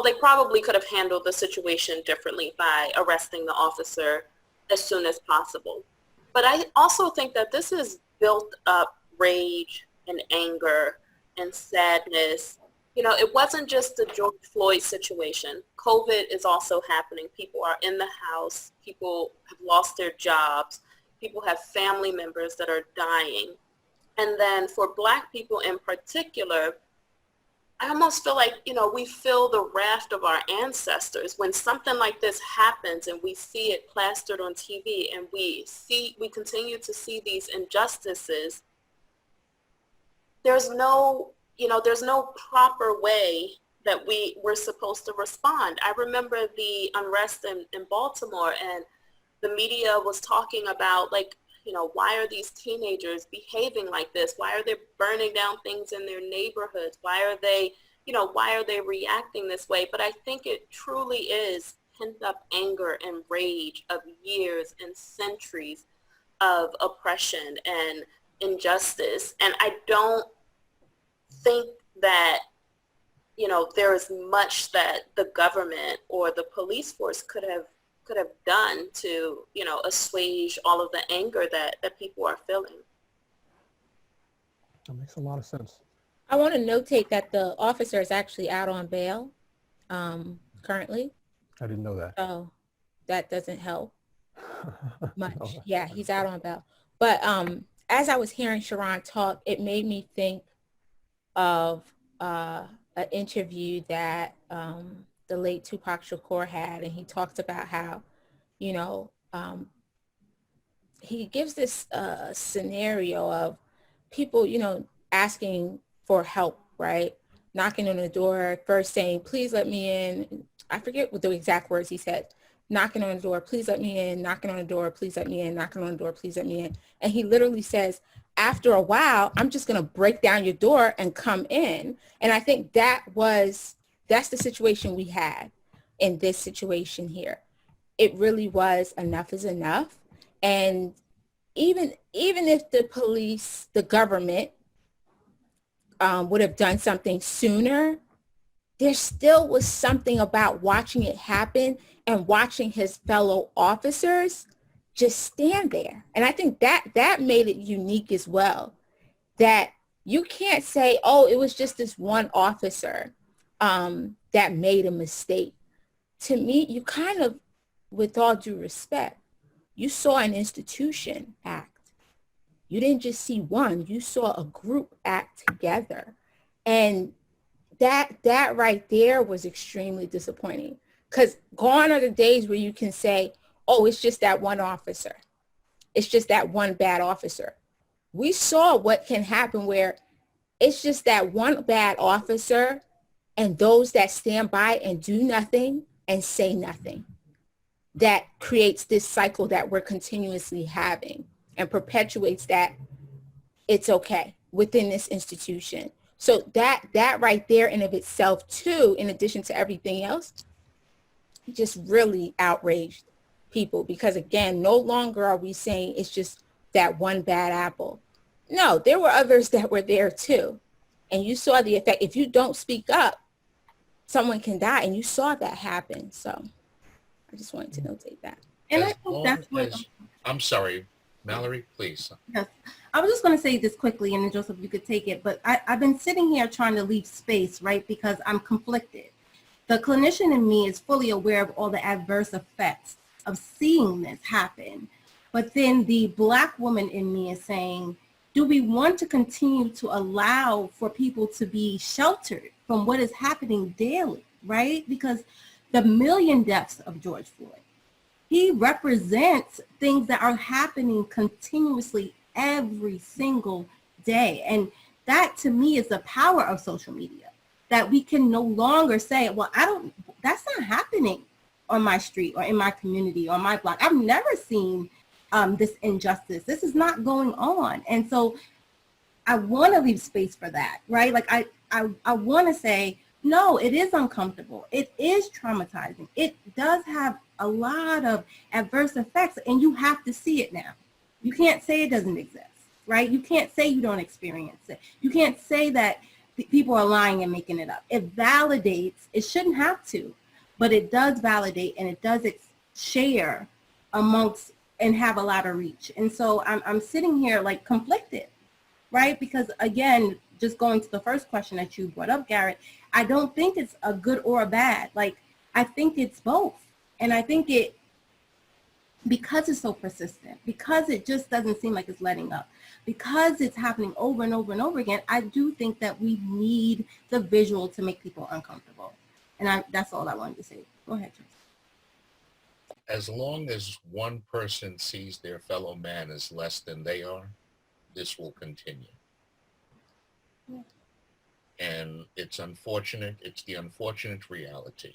They probably could have handled the situation differently by arresting the officer as soon as possible. But I also think that this is built up rage and anger and sadness. It wasn't just the George Floyd situation. COVID is also happening. People are in the house. People have lost their jobs. People have family members that are dying. And then for Black people in particular, I almost feel like, we feel the wrath of our ancestors when something like this happens and we see it plastered on TV and we continue to see these injustices. There's no proper way that we're supposed to respond. I remember the unrest in Baltimore, and the media was talking about, why are these teenagers behaving like this? Why are they burning down things in their neighborhoods? Why are they reacting this way? But I think it truly is pent up anger and rage of years and centuries of oppression and injustice. And I don't think that, there is much that the government or the police force could have done to, assuage all of the anger that people are feeling. That makes a lot of sense. I want to notate that the officer is actually out on bail currently. I didn't know that. So that doesn't help. much. No, Yeah, he's out on bail. But as I was hearing Sharon talk, it made me think of an interview that the late Tupac Shakur had, and he talked about how, you know, he gives this scenario of people, you know, asking for help, right? Knocking on the door, first saying, please let me in. I forget what the exact words he said. Knocking on the door, please let me in. Knocking on the door, please let me in. Knocking on the door, please let me in. And he literally says, after a while, I'm just going to break down your door and come in. And I think that's the situation we had in this situation here. It really was enough is enough. And even if the police, the government would have done something sooner, there still was something about watching it happen and watching his fellow officers just stand there. And I think that made it unique as well, that you can't say, oh, it was just this one officer that made a mistake. To me, you kind of, with all due respect, you saw an institution act. You didn't just see one, you saw a group act together. And that right there was extremely disappointing, because gone are the days where you can say, oh, it's just that one officer. It's just that one bad officer. We saw what can happen where it's just that one bad officer and those that stand by and do nothing and say nothing. That creates this cycle that we're continuously having and perpetuates that it's okay within this institution. So that right there in of itself too, in addition to everything else, just really outraged people, because again, no longer are we saying it's just that one bad apple. No, there were others that were there too. And you saw the effect. If you don't speak up, someone can die. And you saw that happen. So I just wanted to notate that. And I As think long that's what, as- I'm sorry, Mallory, please. yes. I was just going to say this quickly, and then Joseph, you could take it. But I've been sitting here trying to leave space, right, because I'm conflicted. The clinician in me is fully aware of all the adverse effects of seeing this happen. But then the Black woman in me is saying, do we want to continue to allow for people to be sheltered from what is happening daily, right? Because the million deaths of George Floyd, he represents things that are happening continuously every single day. And that to me is the power of social media, that we can no longer say, well, that's not happening on my street or in my community or my block. I've never seen this injustice. This is not going on. And so I want to leave space for that, right? Like I want to say, no, it is uncomfortable. It is traumatizing. It does have a lot of adverse effects, and you have to see it now. You can't say it doesn't exist, right? You can't say you don't experience it. You can't say that people are lying and making it up. It validates, it shouldn't have to, but it does validate, and it does share amongst and have a lot of reach. And so I'm sitting here like conflicted, right? Because again, just going to the first question that you brought up, Garrett, I don't think it's a good or a bad. Like, I think it's both. And I think because it's so persistent, because it just doesn't seem like it's letting up, because it's happening over and over and over again, I do think that we need the visual to make people uncomfortable. And that's all I wanted to say. Go ahead, Tracy. As long as one person sees their fellow man as less than they are, this will continue. Yeah. And it's unfortunate. It's the unfortunate reality.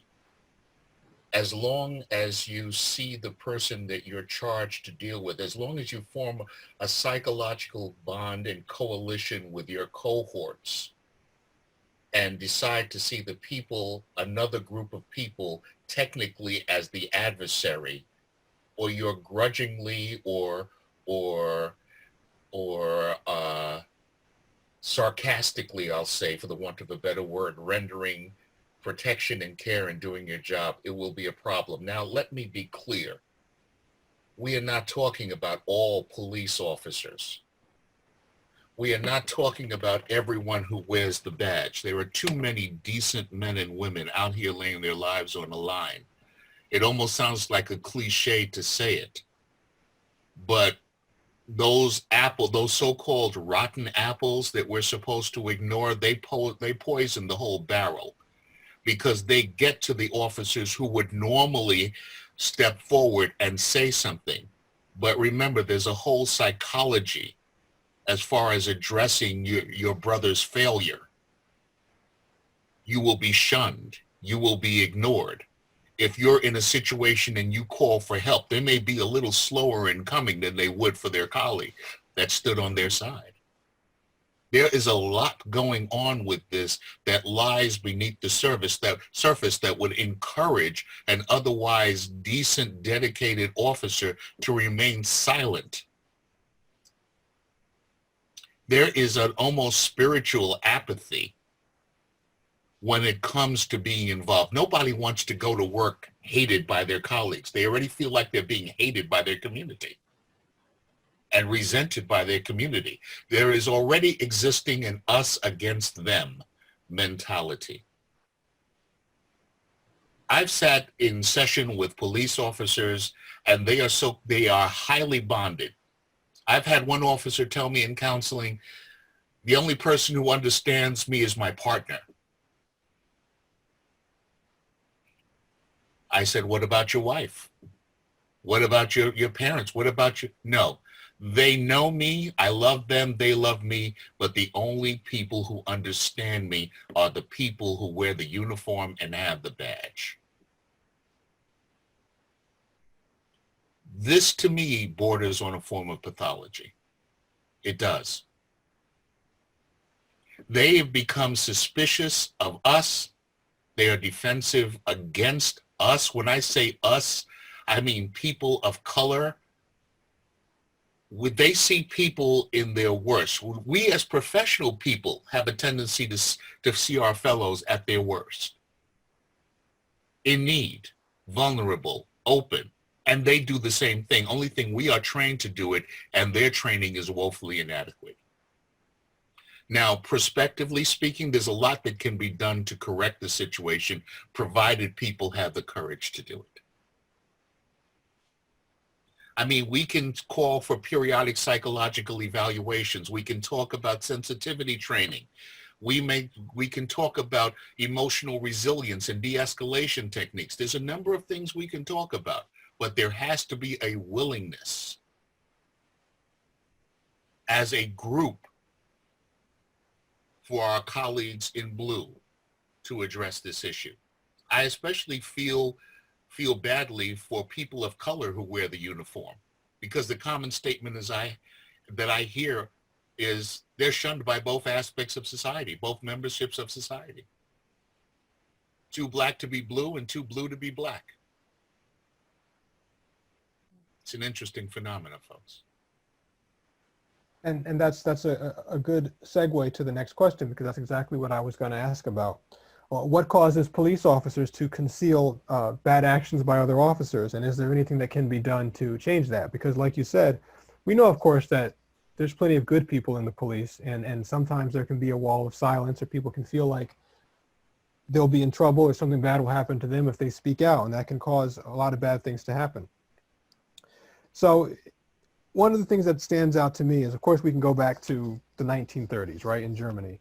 As long as you see the person that you're charged to deal with, as long as you form a psychological bond and coalition with your cohorts and decide to see the people, another group of people, technically as the adversary, or you're grudgingly or sarcastically, I'll say, for the want of a better word, rendering protection and care and doing your job, it will be a problem. Now, let me be clear. We are not talking about all police officers. We are not talking about everyone who wears the badge. There are too many decent men and women out here laying their lives on the line. It almost sounds like a cliche to say it, But those so-called rotten apples that we're supposed to ignore, they poison the whole barrel, because they get to the officers who would normally step forward and say something. But remember, there's a whole psychology as far as addressing your brother's failure. You will be shunned. You will be ignored. If you're in a situation and you call for help, they may be a little slower in coming than they would for their colleague that stood on their side. There is a lot going on with this that lies beneath the surface that would encourage an otherwise decent, dedicated officer to remain silent. There is an almost spiritual apathy when it comes to being involved. Nobody wants to go to work hated by their colleagues. They already feel like they're being hated by their community and resented by their community. There is already existing an us against them mentality. I've sat in session with police officers, and they are highly bonded. I've had one officer tell me in counseling, the only person who understands me is my partner. I said, what about your wife? What about your parents? What about you? No, they know me. I love them. They love me. But the only people who understand me are the people who wear the uniform and have the badge. This, to me, borders on a form of pathology. It does. They have become suspicious of us. They are defensive against us. When I say us, I mean people of color. Would they see people in their worst? We as professional people have a tendency to see our fellows at their worst. In need, vulnerable, open. And they do the same thing. Only thing, we are trained to do it, and their training is woefully inadequate. Now, prospectively speaking, there's a lot that can be done to correct the situation, provided people have the courage to do it. I mean, we can call for periodic psychological evaluations. We can talk about sensitivity training. We can talk about emotional resilience and de-escalation techniques. There's a number of things we can talk about, but there has to be a willingness as a group for our colleagues in blue to address this issue. I especially feel badly for people of color who wear the uniform, because the common statement that I hear is they're shunned by both aspects of society, both memberships of society. Too black to be blue and too blue to be black. It's an interesting phenomenon, folks. And that's a good segue to the next question, because that's exactly what I was going to ask about. What causes police officers to conceal bad actions by other officers? And is there anything that can be done to change that? Because like you said, we know, of course, that there's plenty of good people in the police, and sometimes there can be a wall of silence, or people can feel like they'll be in trouble or something bad will happen to them if they speak out, and that can cause a lot of bad things to happen. So one of the things that stands out to me is, of course, we can go back to the 1930s, right, in Germany.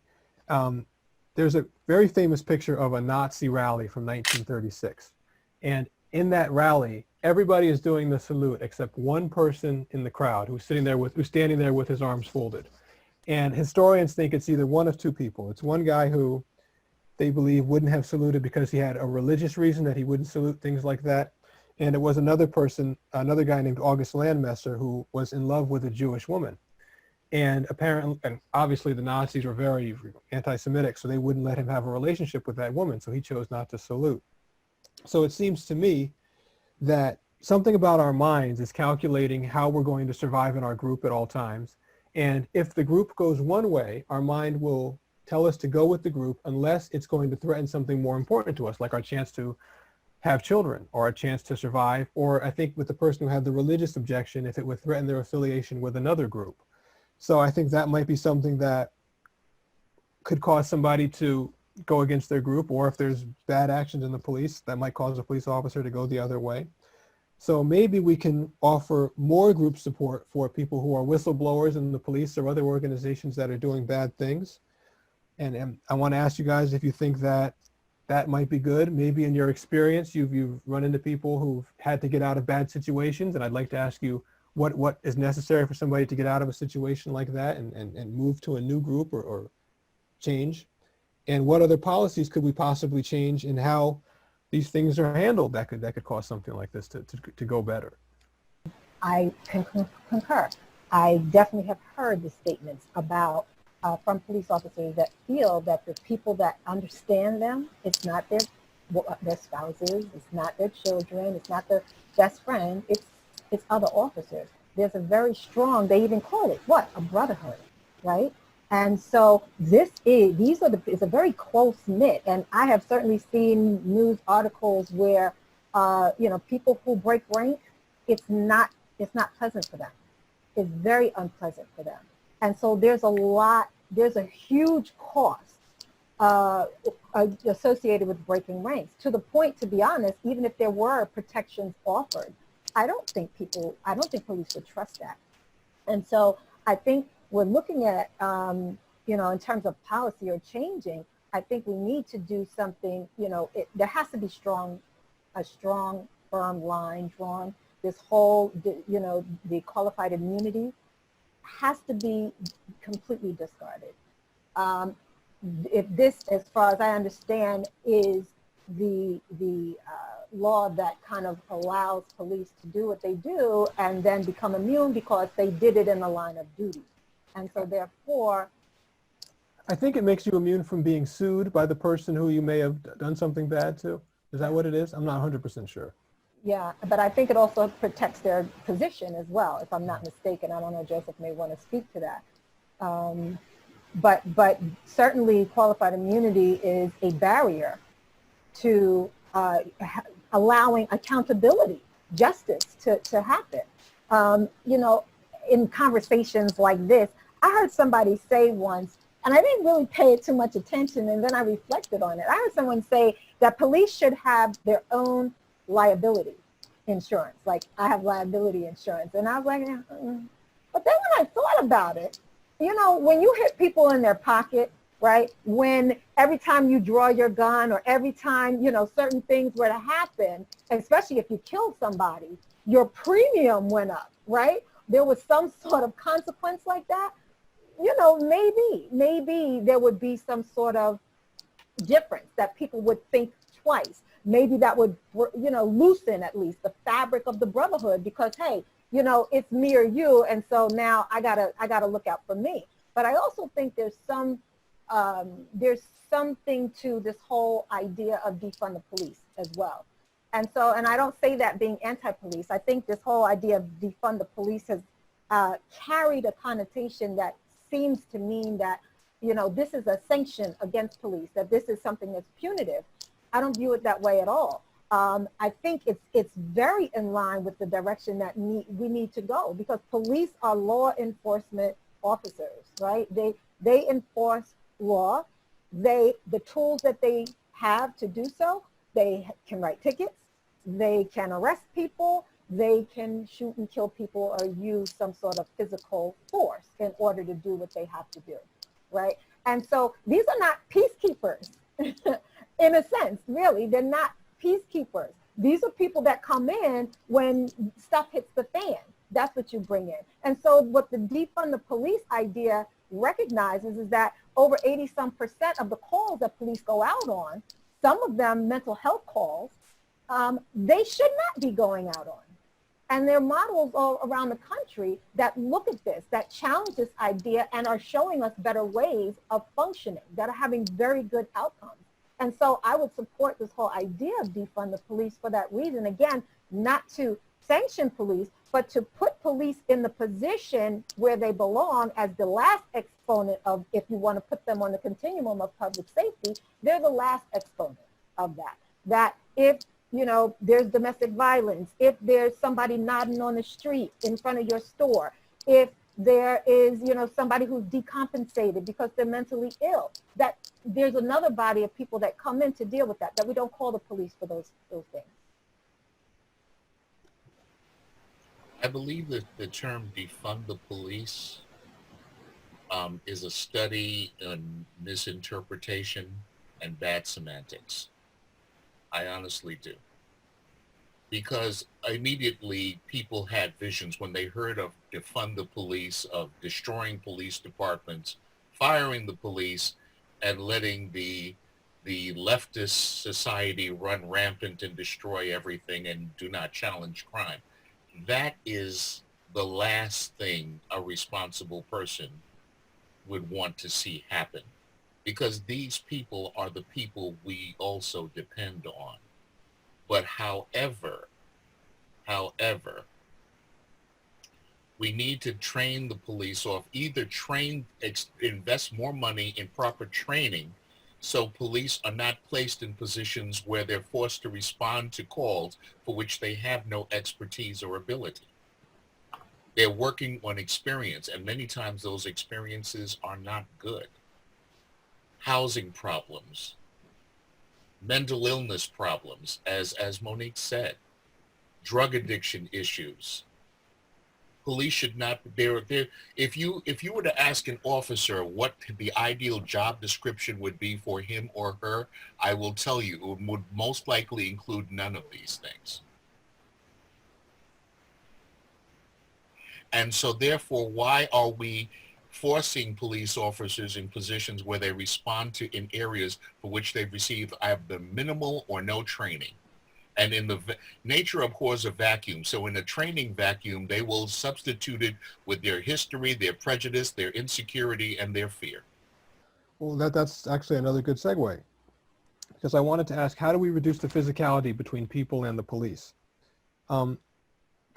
There's a very famous picture of a Nazi rally from 1936. And in that rally, everybody is doing the salute except one person in the crowd who's standing there with his arms folded. And historians think it's either one of two people. It's one guy who they believe wouldn't have saluted because he had a religious reason that he wouldn't salute things like that. And it was another person, another guy named August Landmesser, who was in love with a Jewish woman. And apparently, and obviously the Nazis were very anti-Semitic, so they wouldn't let him have a relationship with that woman, so he chose not to salute. So it seems to me that something about our minds is calculating how we're going to survive in our group at all times. And if the group goes one way, our mind will tell us to go with the group unless it's going to threaten something more important to us, like our chance to have children or a chance to survive, or I think with the person who had the religious objection, if it would threaten their affiliation with another group. So I think that might be something that could cause somebody to go against their group, or if there's bad actions in the police, that might cause a police officer to go the other way. So maybe we can offer more group support for people who are whistleblowers in the police or other organizations that are doing bad things. And I want to ask you guys if you think that that might be good. Maybe in your experience, you've run into people who've had to get out of bad situations. And I'd like to ask you what is necessary for somebody to get out of a situation like that and move to a new group or change. And what other policies could we possibly change in how these things are handled that could cause something like this to go better? I concur. I definitely have heard the statements about from police officers that feel that the people that understand them, it's not their spouses, it's not their children, it's not their best friend, it's other officers. There's a very strong, they even call it what? A brotherhood, right? And so it's a very close knit, and I have certainly seen news articles where people who break rank, it's not pleasant for them. It's very unpleasant for them. And so there's a huge cost associated with breaking ranks, to the point, to be honest, even if there were protections offered, I don't think police would trust that. And so I think we're looking at, in terms of policy or changing, I think we need to do something, there has to be a strong, firm line drawn. This whole, the qualified immunity has to be completely discarded. If this, as far as I understand, is the law that kind of allows police to do what they do and then become immune because they did it in the line of duty. And so therefore, I think it makes you immune from being sued by the person who you may have done something bad to. Is that what it is? I'm not 100% sure. yeah, but I think it also protects their position as well, if I'm not mistaken. I don't know, Joseph may want to speak to that. But certainly qualified immunity is a barrier to allowing accountability, justice to happen. In conversations like this, I heard somebody say once, and I didn't really pay it too much attention, and then I reflected on it. I heard someone say that police should have their own liability insurance. Like, I have liability insurance. And I was like, but then when I thought about it, when you hit people in their pocket, right? When every time you draw your gun or every time, certain things were to happen, especially if you killed somebody, your premium went up, right? There was some sort of consequence like that. Maybe there would be some sort of difference that people would think twice. Maybe that would, loosen at least the fabric of the brotherhood because, hey, it's me or you, and so now I gotta look out for me. But I also think there's something to this whole idea of defund the police as well. And I don't say that being anti-police. I think this whole idea of defund the police has carried a connotation that seems to mean that, this is a sanction against police, that this is something that's punitive. I don't view it that way at all. I think it's very in line with the direction that we need to go, because police are law enforcement officers, right? They enforce law. The tools that they have to do so, they can write tickets, they can arrest people, they can shoot and kill people or use some sort of physical force in order to do what they have to do, right? And so these are not peacekeepers in a sense, really. They're not peacekeepers. These are people that come in when stuff hits the fan. That's what you bring in. And so what the defund the police idea recognizes is that over 80% of the calls that police go out on, some of them mental health calls, they should not be going out on. And there are models all around the country that look at this, that challenge this idea and are showing us better ways of functioning, that are having very good outcomes. And so I would support this whole idea of defund the police for that reason. Again, not to sanction police, but to put police in the position where they belong as the last exponent of, if you want to put them on the continuum of public safety, they're the last exponent of that. That if, there's domestic violence, if there's somebody nodding on the street in front of your store, if there is, somebody who's decompensated because they're mentally ill, that there's another body of people that come in to deal with that we don't call the police for those things. I believe that the term defund the police is a study in misinterpretation and bad semantics. I honestly do. Because immediately people had visions when they heard of defund the police, of destroying police departments, firing the police, and letting the leftist society run rampant and destroy everything and do not challenge crime. That is the last thing a responsible person would want to see happen, because these people are the people we also depend on. But however, we need to train the police off, either invest more money in proper training so police are not placed in positions where they're forced to respond to calls for which they have no expertise or ability. They're working on experience, and many times those experiences are not good. Housing problems, mental illness problems, as Monique said, drug addiction issues. Police should not, if you were to ask an officer what the ideal job description would be for him or her, I will tell you it would most likely include none of these things. And so therefore, why are we forcing police officers in positions where they respond to in areas for which they've received either minimal or no training? And in the nature abhors a vacuum. So in a training vacuum, they will substitute it with their history, their prejudice, their insecurity, and their fear. Well, that's actually another good segue, because I wanted to ask, how do we reduce the physicality between people and the police?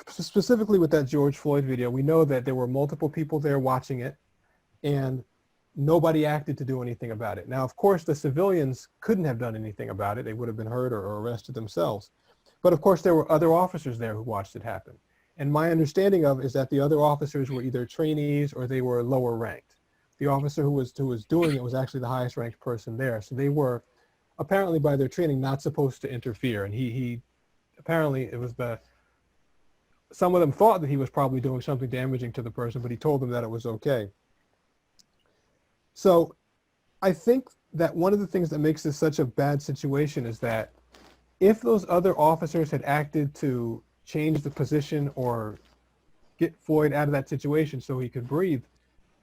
Specifically with that George Floyd video, we know that there were multiple people there watching it, and nobody acted to do anything about it. Now, of course, the civilians couldn't have done anything about it. They would have been hurt or arrested themselves. But of course, there were other officers there who watched it happen. And my understanding of is that the other officers were either trainees or they were lower ranked. The officer who was doing it was actually the highest ranked person there. So they were apparently by their training not supposed to interfere. And he apparently it was some of them thought that he was probably doing something damaging to the person, but he told them that it was okay. So I think that one of the things that makes this such a bad situation is that if those other officers had acted to change the position or get Floyd out of that situation so he could breathe,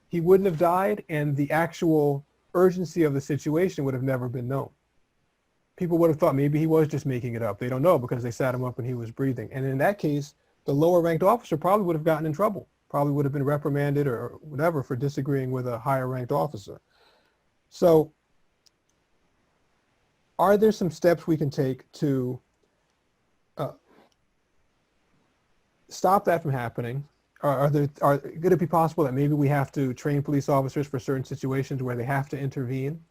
he wouldn't have died, and the actual urgency of the situation would have never been known. People would have thought maybe he was just making it up. They don't know because they sat him up and he was breathing. And in that case, the lower ranked officer probably would have gotten in trouble, probably would have been reprimanded or whatever for disagreeing with a higher ranked officer. So are there some steps we can take to stop that from happening? Could it be possible that maybe we have to train police officers for certain situations where they have to intervene?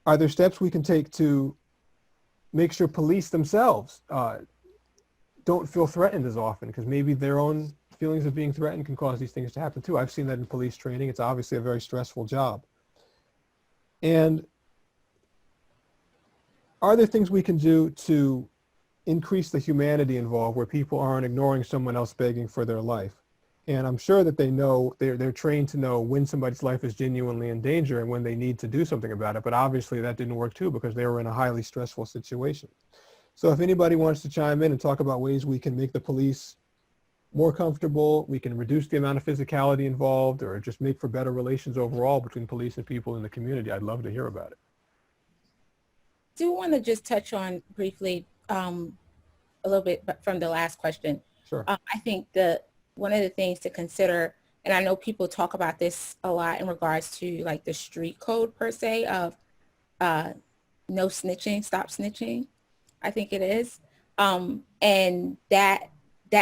Are there steps we can take to make sure police themselves don't feel threatened as often, because maybe their own feelings of being threatened can cause these things to happen too? I've seen that in police training. It's obviously a very stressful job. And are there things we can do to increase the humanity involved, where people aren't ignoring someone else begging for their life? And I'm sure that they know, they're trained to know when somebody's life is genuinely in danger and when they need to do something about it. But obviously that didn't work too, because they were in a highly stressful situation. So if anybody wants to chime in and talk about ways we can make the police more comfortable, we can reduce the amount of physicality involved, or just make for better relations overall between police and people in the community, I'd love to hear about it. I do want to just touch on briefly a little bit from the last question. Sure. I think one of the things to consider, and I know people talk about this a lot in regards to like the street code per se of no snitching, stop snitching, I think it is. And that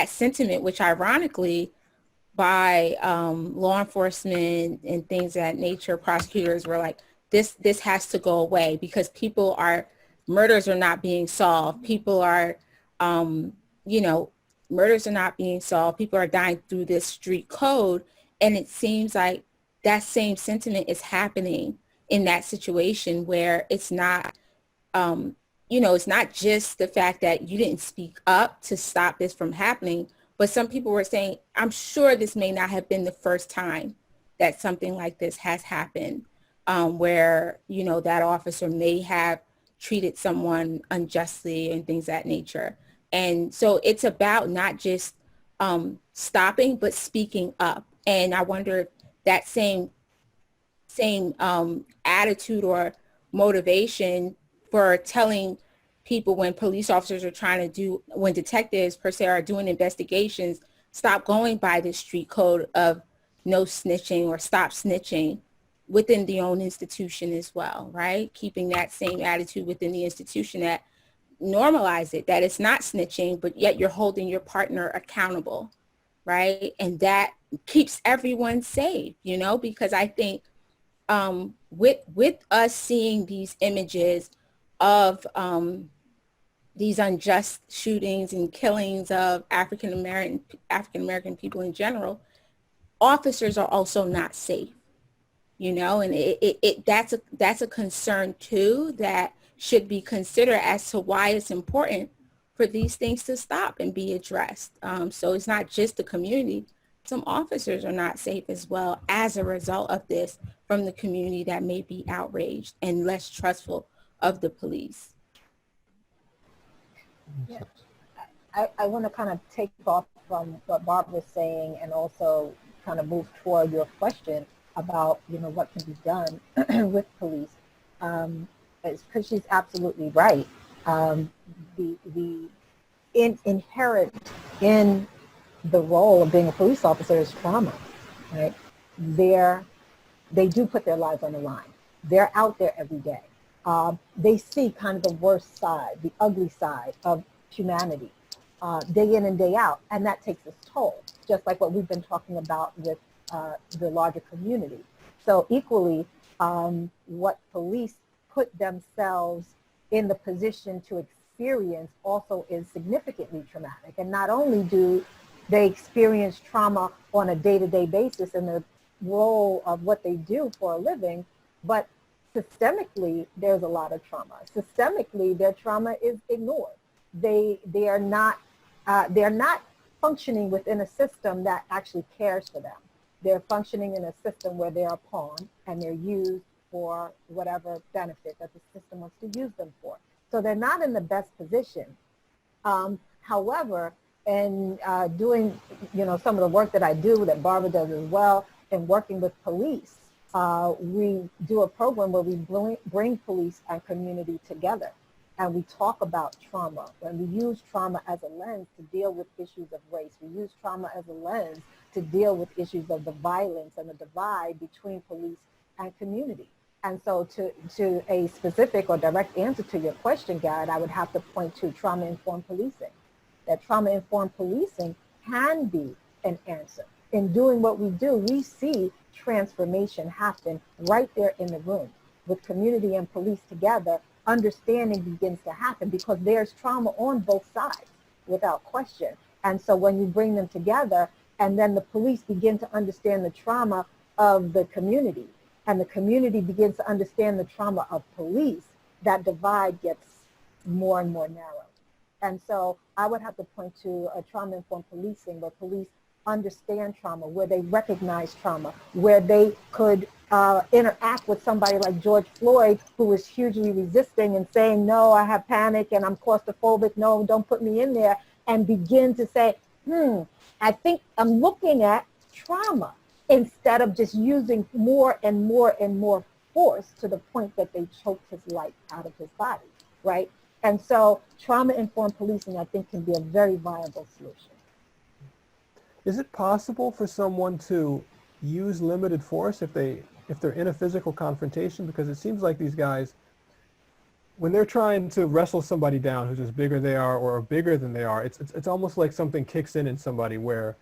sentiment, which ironically by law enforcement and things of that nature, prosecutors were like, this has to go away because murders are not being solved. People are, murders are not being solved. People are dying through this street code. And it seems like that same sentiment is happening in that situation where it's not, it's not just the fact that you didn't speak up to stop this from happening, But some people were saying, I'm sure this may not have been the first time that something like this has happened, where, you know, that officer may have treated someone unjustly and things of that nature. And so it's about not just stopping, but speaking up. And I wonder if that same attitude or motivation for telling people when police officers are trying to do, when detectives per se are doing investigations, stop going by the street code of no snitching or stop snitching within the own institution as well, right? Keeping that same attitude within the institution, that normalize it, that it's not snitching, but yet you're holding your partner accountable, right? And that keeps everyone safe, you know, because I think with us seeing these images of these unjust shootings and killings of African American people in general, officers are also not safe, you know, and that's a concern too that should be considered as to why it's important for these things to stop and be addressed. So it's not just the community. Some officers are not safe as well as a result of this from the community that may be outraged and less trustful of the police. Yeah. I want to kind of take off from what Barbara was saying and also kind of move toward your question about, you know, what can be done with police. Because she's absolutely right. The inherent in the role of being a police officer is trauma, right? They do put their lives on the line. They're out there every day. They see kind of the worst side, the ugly side of humanity, day in and day out, and that takes its toll, just like what we've been talking about with the larger community. So equally, what police put themselves in the position to experience also is significantly traumatic. And not only do they experience trauma on a day-to-day basis in the role of what they do for a living, but systemically, there's a lot of trauma. Systemically, their trauma is ignored. They're not functioning within a system that actually cares for them. They're functioning in a system where they're a pawn and they're used for whatever benefit that the system wants to use them for. So they're not in the best position. However, in doing, you know, some of the work that I do, that Barbara does as well, and working with police, we do a program where we bring police and community together, and we talk about trauma, and we use trauma as a lens to deal with issues of race. We use trauma as a lens to deal with issues of the violence and the divide between police and community. And so to a specific or direct answer to your question, Garrett, I would have to point to trauma-informed policing. That trauma-informed policing can be an answer. In doing what we do, we see transformation happen right there in the room. With community and police together, understanding begins to happen because there's trauma on both sides, without question. And so when you bring them together, and then the police begin to understand the trauma of the community, and the community begins to understand the trauma of police, that divide gets more and more narrow. And so I would have to point to a trauma-informed policing where police understand trauma, where they recognize trauma, where they could interact with somebody like George Floyd, who was hugely resisting and saying, no, I have panic and I'm claustrophobic, no, don't put me in there, and begin to say, I think I'm looking at trauma, instead of just using more and more and more force to the point that they choked his life out of his body, right? And so trauma-informed policing, I think, can be a very viable solution. Is it possible for someone to use limited force if they're in a physical confrontation? Because it seems like these guys, when they're trying to wrestle somebody down who's as bigger they are or bigger than they are, it's almost like something kicks in somebody where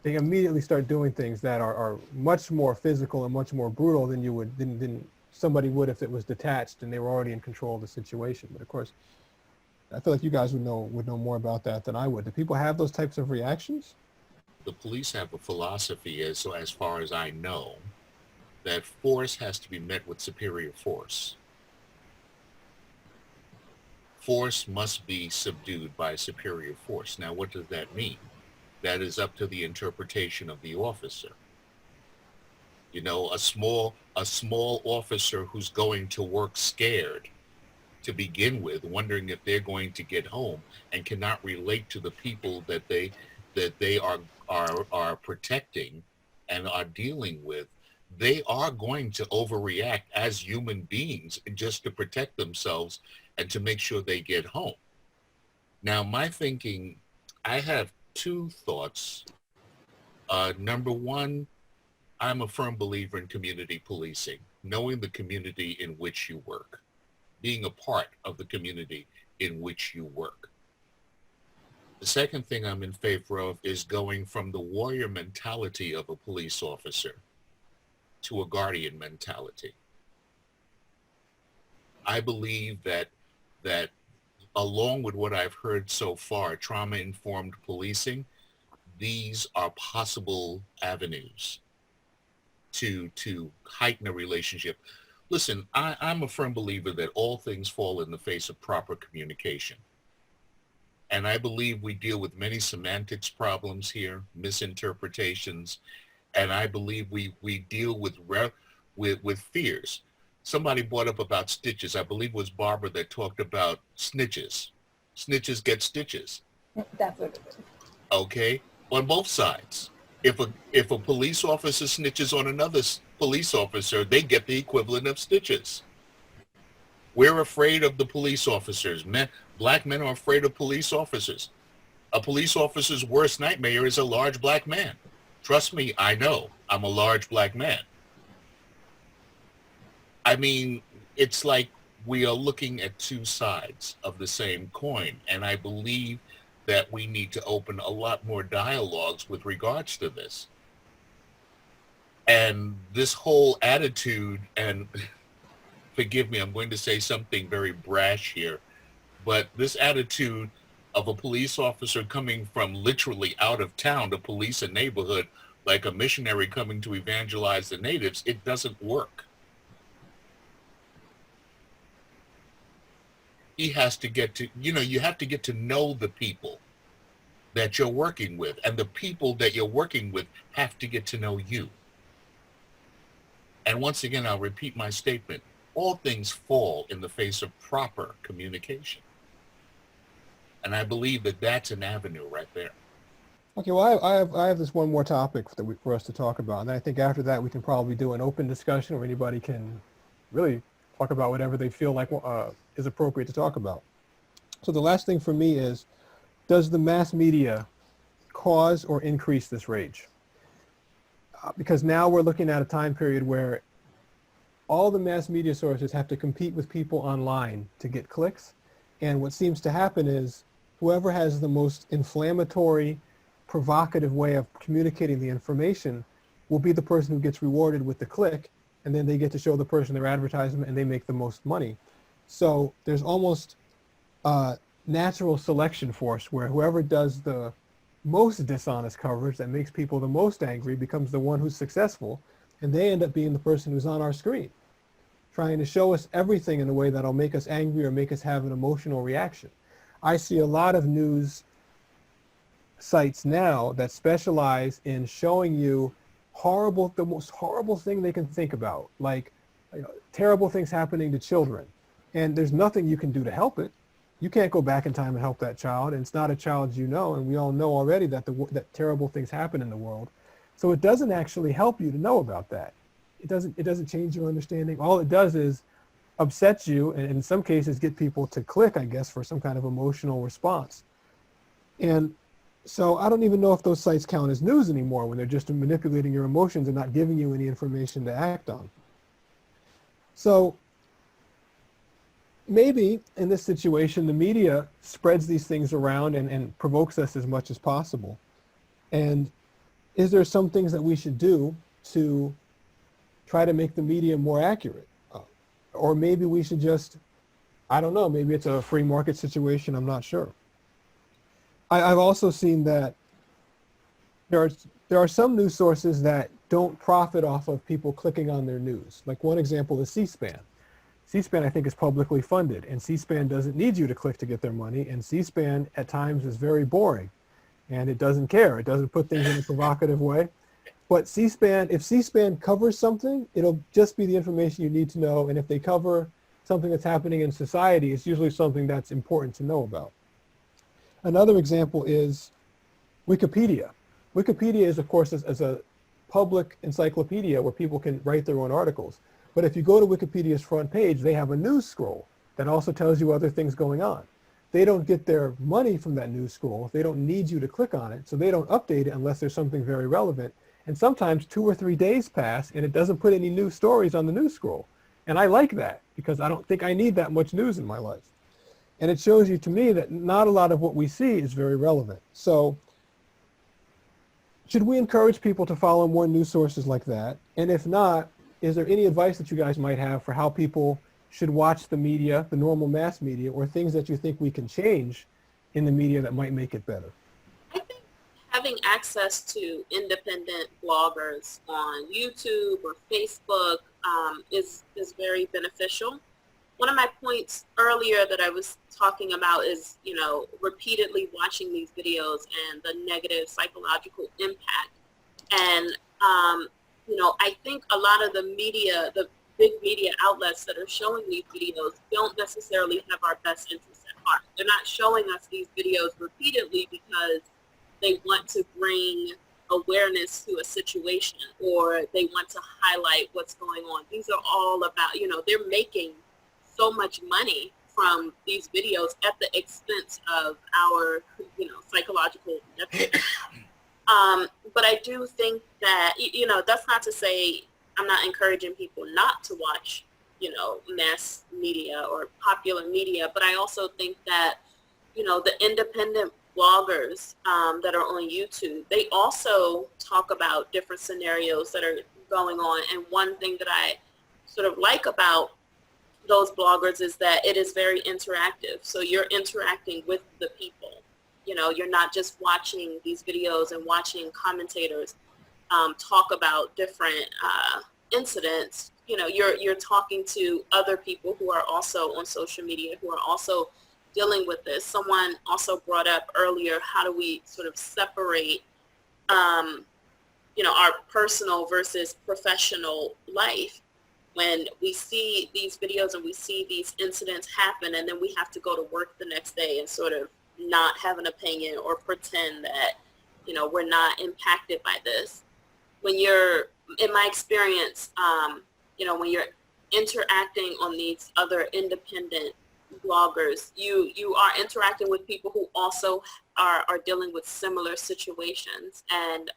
they immediately start doing things that are much more physical and much more brutal than somebody would if it was detached and they were already in control of the situation. But of course, I feel like you guys would know more about that than I would. Do people have those types of reactions? The police have a philosophy, as far as I know, that force has to be met with superior force. Force must be subdued by superior force. Now, what does that mean? That is up to the interpretation of the officer. You know, a small officer who's going to work scared to begin with, wondering if they're going to get home and cannot relate to the people that they are protecting and are dealing with, they are going to overreact as human beings just to protect themselves and to make sure they get home. Now, my thinking, I have two thoughts. Number one, I'm a firm believer in community policing, knowing the community in which you work, being a part of the community in which you work. The second thing I'm in favor of is going from the warrior mentality of a police officer to a guardian mentality. I believe that along with what I've heard so far, trauma-informed policing, these are possible avenues to heighten a relationship. Listen, I'm a firm believer that all things fall in the face of proper communication. And I believe we deal with many semantics problems here, misinterpretations, and I believe we deal with fears. Somebody brought up about stitches. I believe it was Barbara that talked about snitches. Snitches get stitches. That's what it is. Okay, on both sides. If a police officer snitches on another police officer, they get the equivalent of stitches. We're afraid of the police officers. Black men are afraid of police officers. A police officer's worst nightmare is a large black man. Trust me, I know. I'm a large black man. I mean, it's like we are looking at two sides of the same coin, and I believe that we need to open a lot more dialogues with regards to this. And this whole attitude, and forgive me, I'm going to say something very brash here, but this attitude of a police officer coming from literally out of town to police a neighborhood like a missionary coming to evangelize the natives, it doesn't work. He has to get to, you have to get to know the people that you're working with, and the people that you're working with have to get to know you. And once again, I'll repeat my statement. All things fall in the face of proper communication. And I believe that that's an avenue right there. Okay, well, I have this one more topic for us to talk about, and I think after that we can probably do an open discussion where anybody can really talk about whatever they feel like is appropriate to talk about. So the last thing for me is, does the mass media cause or increase this rage? Because now we're looking at a time period where all the mass media sources have to compete with people online to get clicks. And what seems to happen is whoever has the most inflammatory, provocative way of communicating the information will be the person who gets rewarded with the click, and then they get to show the person their advertisement and they make the most money. So there's almost a natural selection force where whoever does the most dishonest coverage that makes people the most angry becomes the one who's successful, and they end up being the person who's on our screen, trying to show us everything in a way that'll make us angry or make us have an emotional reaction. I see a lot of news sites now that specialize in showing you the most horrible thing they can think about, like terrible things happening to children. And there's nothing you can do to help it. You can't go back in time and help that child, and it's not a child you know, and we all know already that that terrible things happen in the world. So it doesn't actually help you to know about that. It doesn't change your understanding. All it does is upset you, and in some cases get people to click, I guess, for some kind of emotional response. And so I don't even know if those sites count as news anymore when they're just manipulating your emotions and not giving you any information to act on. So maybe in this situation, the media spreads these things around and provokes us as much as possible. And is there some things that we should do to try to make the media more accurate? Or maybe we should just, I don't know, maybe it's a free market situation, I'm not sure. I've also seen that there are some news sources that don't profit off of people clicking on their news. Like one example is C-SPAN. C-SPAN, I think, is publicly funded, and C-SPAN doesn't need you to click to get their money, and C-SPAN at times is very boring. and it doesn't care. It doesn't put things in a provocative way. But C-SPAN, if C-SPAN covers something, it'll just be the information you need to know. And if they cover something that's happening in society, it's usually something that's important to know about. Another example is Wikipedia. Wikipedia is, of course, as a public encyclopedia where people can write their own articles. But if you go to Wikipedia's front page, they have a news scroll that also tells you other things going on. They don't get their money from that news scroll. They don't need you to click on it, so they don't update it unless there's something very relevant. And sometimes 2 or 3 days pass and it doesn't put any new stories on the news scroll. And I like that because I don't think I need that much news in my life. And it shows you to me that not a lot of what we see is very relevant. So should we encourage people to follow more news sources like that? And if not, is there any advice that you guys might have for how people should watch the media, the normal mass media, or things that you think we can change in the media that might make it better? I think having access to independent bloggers on YouTube or Facebook is very beneficial. One of my points earlier that I was talking about is, repeatedly watching these videos and the negative psychological impact. And, I think a lot of the media, the big media outlets that are showing these videos don't necessarily have our best interests at heart. They're not showing us these videos repeatedly because they want to bring awareness to a situation or they want to highlight what's going on. These are all about, they're making so much money from these videos at the expense of our, psychological deficit. But I do think that, that's not to say I'm not encouraging people not to watch, mass media or popular media, but I also think that, the independent bloggers that are on YouTube, they also talk about different scenarios that are going on. And one thing that I sort of like about those bloggers is that it is very interactive. So you're interacting with the people. You're not just watching these videos and watching commentators talk about different incidents. You're talking to other people who are also on social media, who are also dealing with this. Someone also brought up earlier, how do we sort of separate, our personal versus professional life when we see these videos and we see these incidents happen, and then we have to go to work the next day and sort of not have an opinion or pretend that, we're not impacted by this. When you're, in my experience, when you're interacting on these other independent bloggers, you are interacting with people who also are dealing with similar situations. And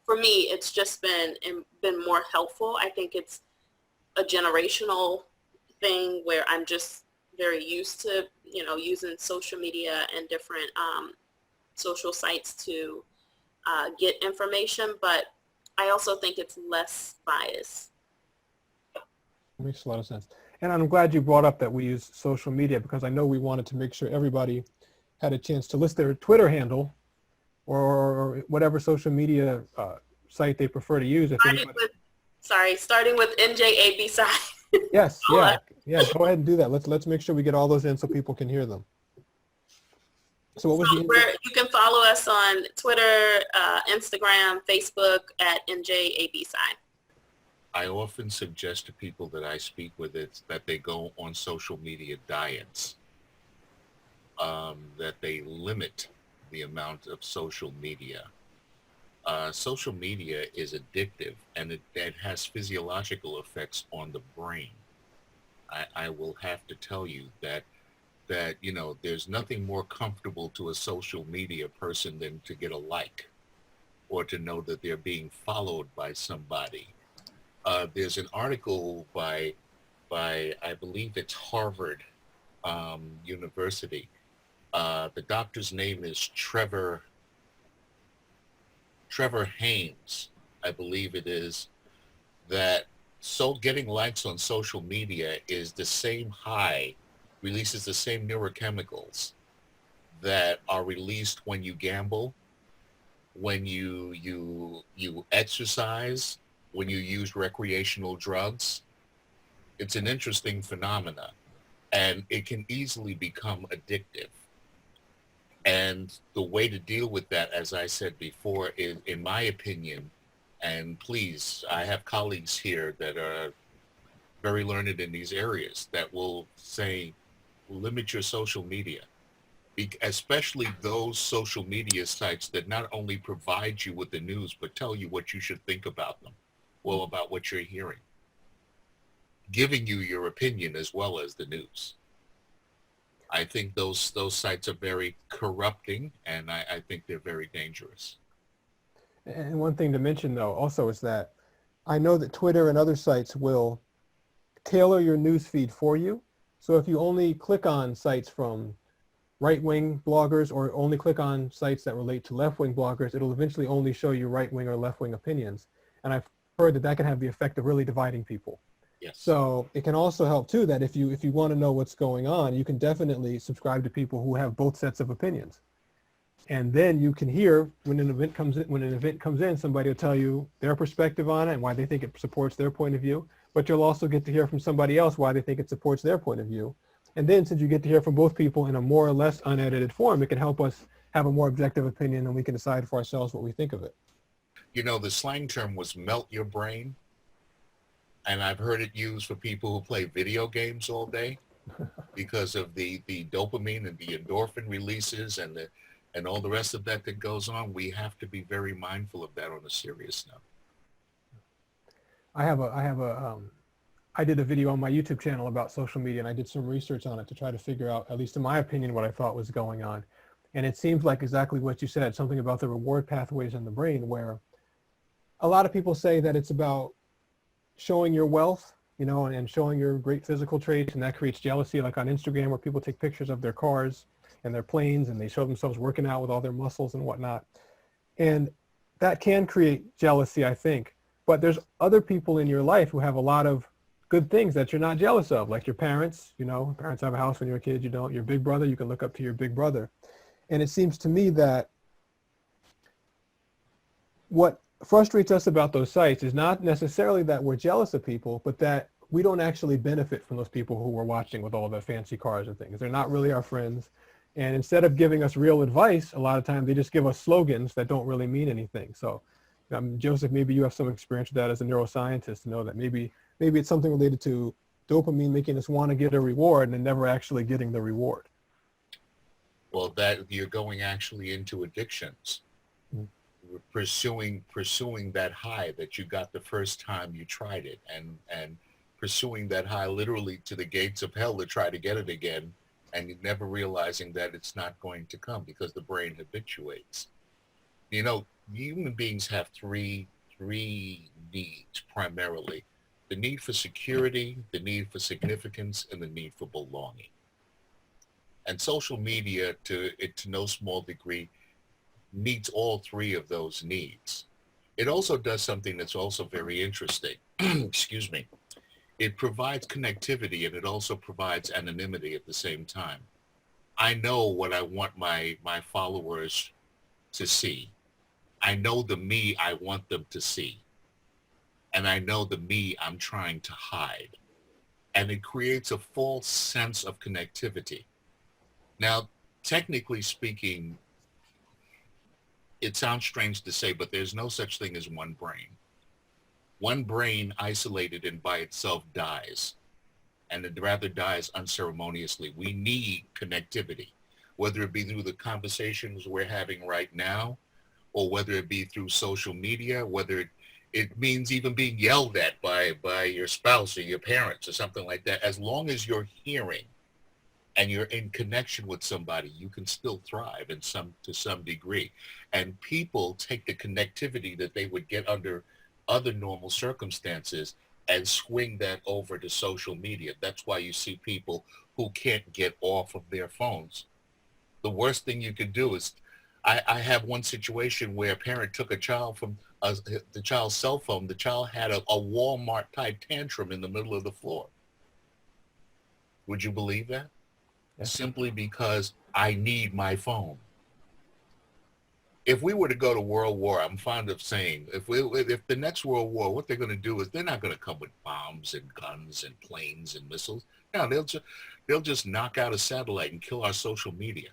for me, it's just been more helpful. I think it's a generational thing where I'm just very used to, using social media and different social sites to get information, but I also think it's less biased. Makes a lot of sense. And I'm glad you brought up that we use social media because I know we wanted to make sure everybody had a chance to list their Twitter handle or whatever social media site they prefer to use. Starting with NJAB side. Yes, yeah, go ahead and do that. Let's make sure we get all those in so people can hear them. So what was you can follow us on Twitter, Instagram, Facebook at NJAB side. I often suggest to people that I speak with that they go on social media diets, that they limit the amount of social media. Social media is addictive and it has physiological effects on the brain. I will have to tell you that there's nothing more comfortable to a social media person than to get a like or to know that they're being followed by somebody. There's an article by I believe it's Harvard University. The doctor's name is Trevor Haynes, I believe it is, that getting likes on social media is the same high, releases the same neurochemicals that are released when you gamble, when you exercise, when you use recreational drugs. It's an interesting phenomena, and it can easily become addictive. And the way to deal with that, as I said before, is, in my opinion, and please, I have colleagues here that are very learned in these areas that will say, limit your social media, especially those social media sites that not only provide you with the news, but tell you what you should think about them, well, about what you're hearing, giving you your opinion as well as the news. I think those sites are very corrupting, and I think they're very dangerous. And one thing to mention though also is that I know that Twitter and other sites will tailor your news feed for you. So if you only click on sites from right-wing bloggers or only click on sites that relate to left-wing bloggers, it'll eventually only show you right-wing or left-wing opinions. And I've heard that that can have the effect of really dividing people. Yes. So it can also help too that if you want to know what's going on, you can definitely subscribe to people who have both sets of opinions. And then you can hear when an event comes in, somebody will tell you their perspective on it and why they think it supports their point of view. But you'll also get to hear from somebody else why they think it supports their point of view. And then since you get to hear from both people in a more or less unedited form, it can help us have a more objective opinion and we can decide for ourselves what we think of it. You know, the slang term was melt your brain. And I've heard it used for people who play video games all day because of the dopamine and the endorphin releases and all the rest of that goes on. We have to be very mindful of that on a serious note. I did a video on my YouTube channel about social media and I did some research on it to try to figure out, at least in my opinion, what I thought was going on. And it seems like exactly what you said, something about the reward pathways in the brain, where a lot of people say that it's about showing your wealth, you know, and showing your great physical traits, and that creates jealousy, like on Instagram where people take pictures of their cars and their planes and they show themselves working out with all their muscles and whatnot. And that can create jealousy, I think. But there's other people in your life who have a lot of good things that you're not jealous of, like your parents. You know, parents have a house when you're a kid, you don't. Your big brother, you can look up to your big brother. And it seems to me that what frustrates us about those sites is not necessarily that we're jealous of people, but that we don't actually benefit from those people who we're watching with all the fancy cars and things. They're not really our friends. And instead of giving us real advice, a lot of times they just give us slogans that don't really mean anything. So Joseph, maybe you have some experience with that as a neuroscientist to know that maybe it's something related to dopamine making us want to get a reward and then never actually getting the reward. Well, that you're going actually into addictions. Pursuing that high that you got the first time you tried it, and pursuing that high literally to the gates of hell to try to get it again, and you never realizing that it's not going to come because the brain habituates. You know, human beings have three needs primarily: the need for security, the need for significance, and the need for belonging. And social media, to no small degree, meets all three of those needs. It also does something that's also very interesting. Excuse me. It provides connectivity and it also provides anonymity at the same time. I know what I want my followers to see. I know the me I want them to see. And I know the me I'm trying to hide. And it creates a false sense of connectivity. Now, technically speaking, it sounds strange to say, but there's no such thing as one brain. One brain isolated and by itself dies, and it rather dies unceremoniously. We need connectivity, whether it be through the conversations we're having right now, or whether it be through social media, whether it means even being yelled at by your spouse or your parents or something like that. As long as you're hearing and you're in connection with somebody, you can still thrive to some degree. And people take the connectivity that they would get under other normal circumstances and swing that over to social media. That's why you see people who can't get off of their phones. The worst thing you could do is, I have one situation where a parent took a child from the child's cell phone. The child had a Walmart type tantrum in the middle of the floor. Would you believe that? Yes. Simply because I need my phone. If we were to go to World War, I'm fond of saying, if the next World War, what they're going to do is they're not going to come with bombs and guns and planes and missiles. No, they'll just knock out a satellite and kill our social media.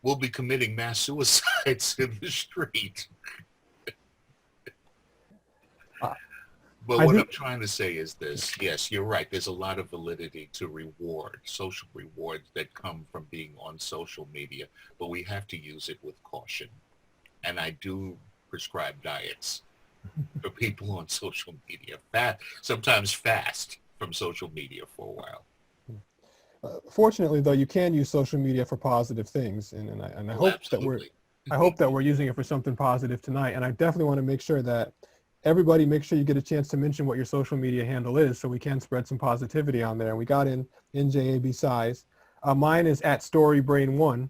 we'll be committing mass suicides in the street. But what I'm trying to say is this. Yes, you're right. There's a lot of validity to reward, social rewards that come from being on social media, but we have to use it with caution. And I do prescribe diets for people on social media. Sometimes fast from social media for a while. Fortunately, though, you can use social media for positive things, and I hope Absolutely. that we're using it for something positive tonight. And I definitely want to make sure that everybody make sure you get a chance to mention what your social media handle is, so we can spread some positivity on there. And we got in NJAB size. Mine is at StoryBrain1.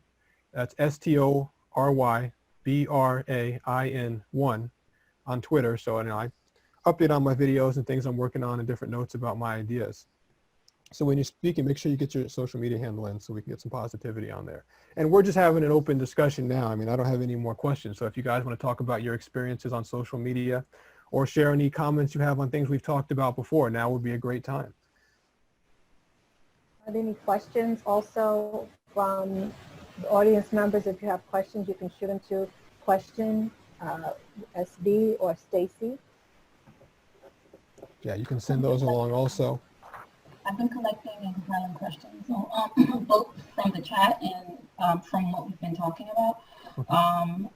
That's STORYBRAIN1 on Twitter. So I update on my videos and things I'm working on and different notes about my ideas. So when you're speaking, make sure you get your social media handle in so we can get some positivity on there. And we're just having an open discussion now. I mean, I don't have any more questions. So if you guys want to talk about your experiences on social media or share any comments you have on things we've talked about before, now would be a great time. Are there any questions also from the audience members? If you have questions, you can shoot them to question SB or Stacy. Yeah, you can send those along also. I've been collecting and compiling questions, both from the chat and from what we've been talking about.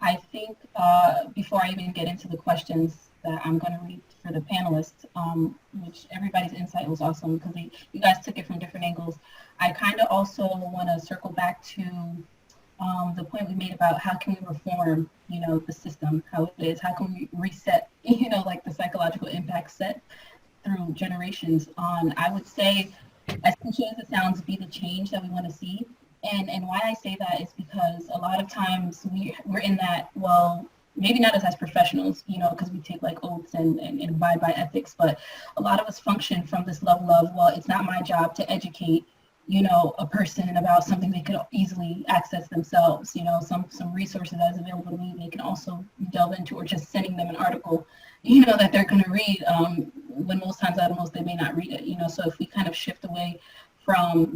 I think before I even get into the questions that I'm going to read for the panelists, which everybody's insight was awesome because you guys took it from different angles. I kind of also want to circle back to the point we made about how can we reform, the system, how it is, how can we reset, like the psychological impact set through generations on, I would say, as cliche as it sounds, be the change that we want to see. And why I say that is because a lot of times we're in that, well, maybe not as professionals, because we take like oaths and abide by ethics, but a lot of us function from this level of, well, it's not my job to educate, a person about something they could easily access themselves, some resources that is available to me, they can also delve into, or just sending them an article, that they're going to read, when most times out of most, they may not read it, so if we kind of shift away from,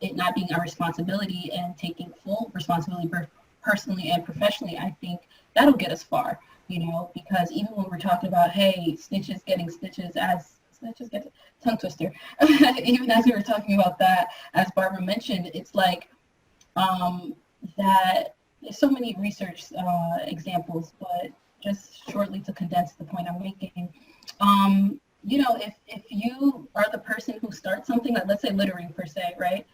it not being our responsibility and taking full responsibility personally and professionally, I think that'll get us far, because even when we're talking about, hey, snitches getting stitches, as snitches get tongue twister, even as we were talking about that, as Barbara mentioned, it's like that there's so many research examples, but just shortly to condense the point I'm making, if you are the person who starts something, like let's say littering per se, right?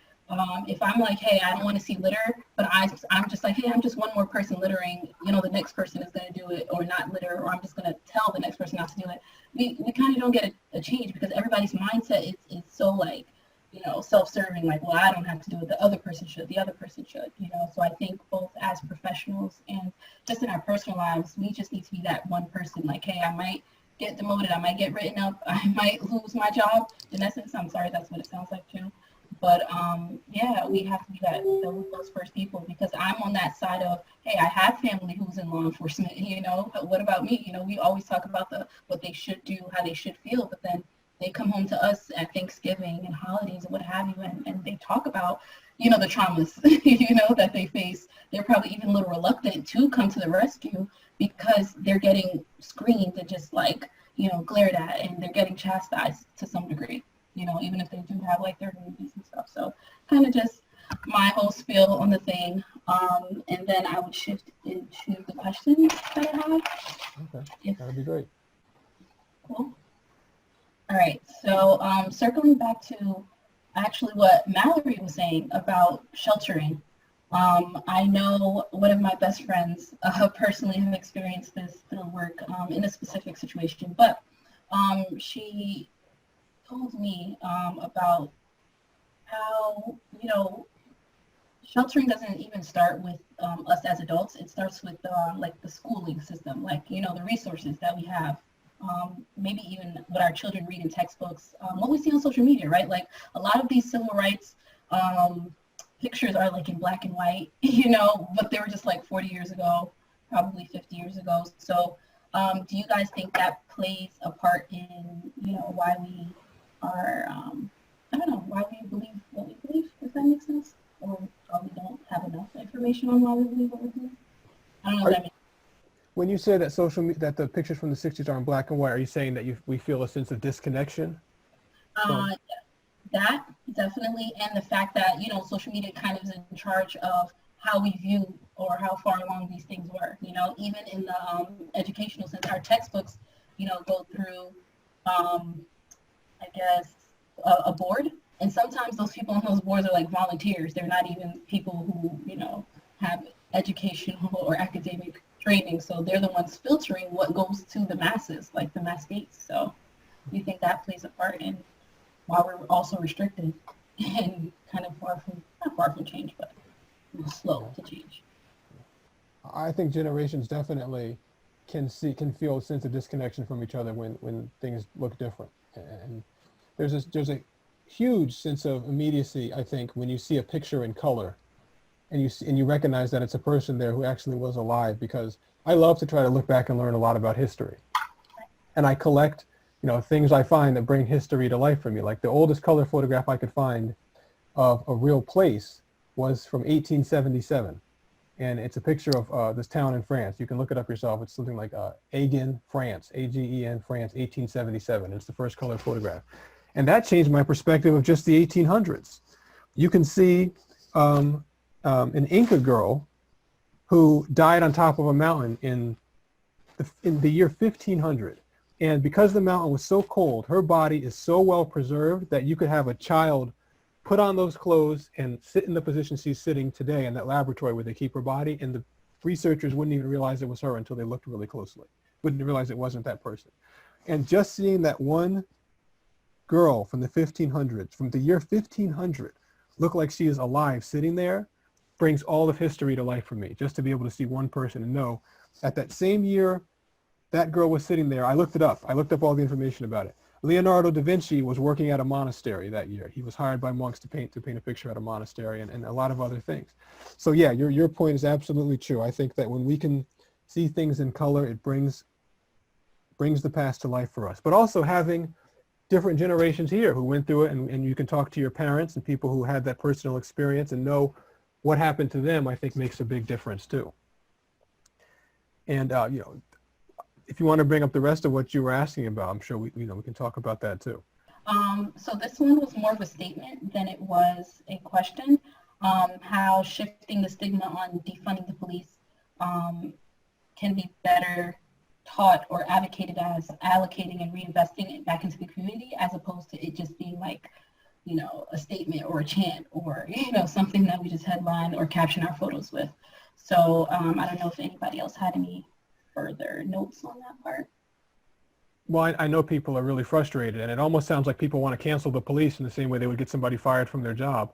If I'm like, hey, I don't want to see litter, but I'm just like, hey, I'm just one more person littering, the next person is going to do it or not litter, or I'm just going to tell the next person not to do it. We kind of don't get a change because everybody's mindset is so like, self-serving, like, well, I don't have to do it, the other person should, so I think both as professionals and just in our personal lives, we just need to be that one person, like, hey, I might get demoted, I might get written up, I might lose my job. In essence, I'm sorry, that's what it sounds like too. But yeah, we have to be those first people, because I'm on that side of, hey, I have family who's in law enforcement, what about me? We always talk about what they should do, how they should feel, but then they come home to us at Thanksgiving and holidays and what have you, and they talk about, the traumas, that they face. They're probably even a little reluctant to come to the rescue because they're getting screened and just like, glared at, and they're getting chastised to some degree, even if they do have like their movies and stuff. So kind of just my whole spiel on the thing. And then I would shift into the questions that I have. Okay, that'd be great. Cool. All right, so circling back to actually what Mallory was saying about sheltering. I know one of my best friends personally have experienced this through work in a specific situation, but she told me about how, sheltering doesn't even start with us as adults. It starts with like the schooling system, like, the resources that we have. Maybe even what our children read in textbooks, what we see on social media, right? Like a lot of these civil rights pictures are like in black and white, but they were just like 40 years ago, probably 50 years ago. So do you guys think that plays a part in, why we are, I don't know, why we believe what we believe, if that makes sense? Or probably don't have enough information on why we believe what we believe. I don't know if that makes When you say that that the pictures from the 60s are in black and white, are you saying that we feel a sense of disconnection? Yeah, that definitely, and the fact that, you know, social media kind of is in charge of how we view or how far along these things were. You know, even in the educational sense, our textbooks, you know, go through, I guess, a board. And sometimes those people on those boards are like volunteers. They're not even people who, you know, have educational or academic training. So they're the ones filtering what goes to the masses, like the mass base. So you think that plays a part in why we're also restricted and kind of not far from change, but slow to change. I think generations definitely can feel a sense of disconnection from each other when things look different. And there's a huge sense of immediacy, I think, when you see a picture in color and you recognize that it's a person there who actually was alive, because I love to try to look back and learn a lot about history. And I collect, you know, things I find that bring history to life for me. Like the oldest color photograph I could find of a real place was from 1877. And it's a picture of this town in France. You can look it up yourself. It's something like Agen, France, Agen, France, 1877. It's the first color photograph. And that changed my perspective of just the 1800s. You can see an Inca girl who died on top of a mountain in the year 1500. And because the mountain was so cold, her body is so well preserved that you could have a child put on those clothes and sit in the position she's sitting today in that laboratory where they keep her body, and the researchers wouldn't even realize it was her until they looked really closely. Wouldn't realize it wasn't that person. And just seeing that one girl from the 1500s, from the year 1500, look like she is alive sitting there, brings all of history to life for me. Just to be able to see one person and know at that same year that girl was sitting there. I looked it up. I looked up all the information about it. Leonardo da Vinci was working at a monastery that year. He was hired by monks to paint a picture at a monastery, and a lot of other things. So yeah, your point is absolutely true. I think that when we can see things in color, it brings the past to life for us. But also having different generations here who went through it, and you can talk to your parents and people who had that personal experience and know what happened to them, I think makes a big difference too. And you know, if you want to bring up the rest of what you were asking about, I'm sure we can talk about that too. So this one was more of a statement than it was a question. How shifting the stigma on defunding the police can be better taught or advocated as allocating and reinvesting it back into the community, as opposed to it just being like, you know, a statement or a chant or, you know, something that we just headline or caption our photos with. So I don't know if anybody else had any further notes on that part. Well, I know people are really frustrated, and it almost sounds like people want to cancel the police in the same way they would get somebody fired from their job.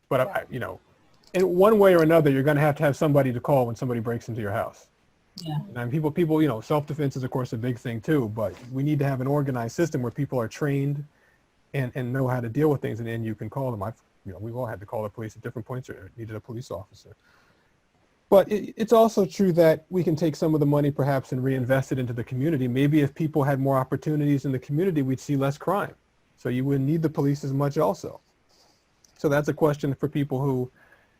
But you know, in one way or another, you're going to have somebody to call when somebody breaks into your house. Yeah. And people, you know, self-defense is of course a big thing too, but we need to have an organized system where people are trained and know how to deal with things, and then you can call them. We've all had to call the police at different points or needed a police officer. But it's also true that we can take some of the money perhaps and reinvest it into the community. Maybe if people had more opportunities in the community, we'd see less crime. So you wouldn't need the police as much also. So that's a question for people who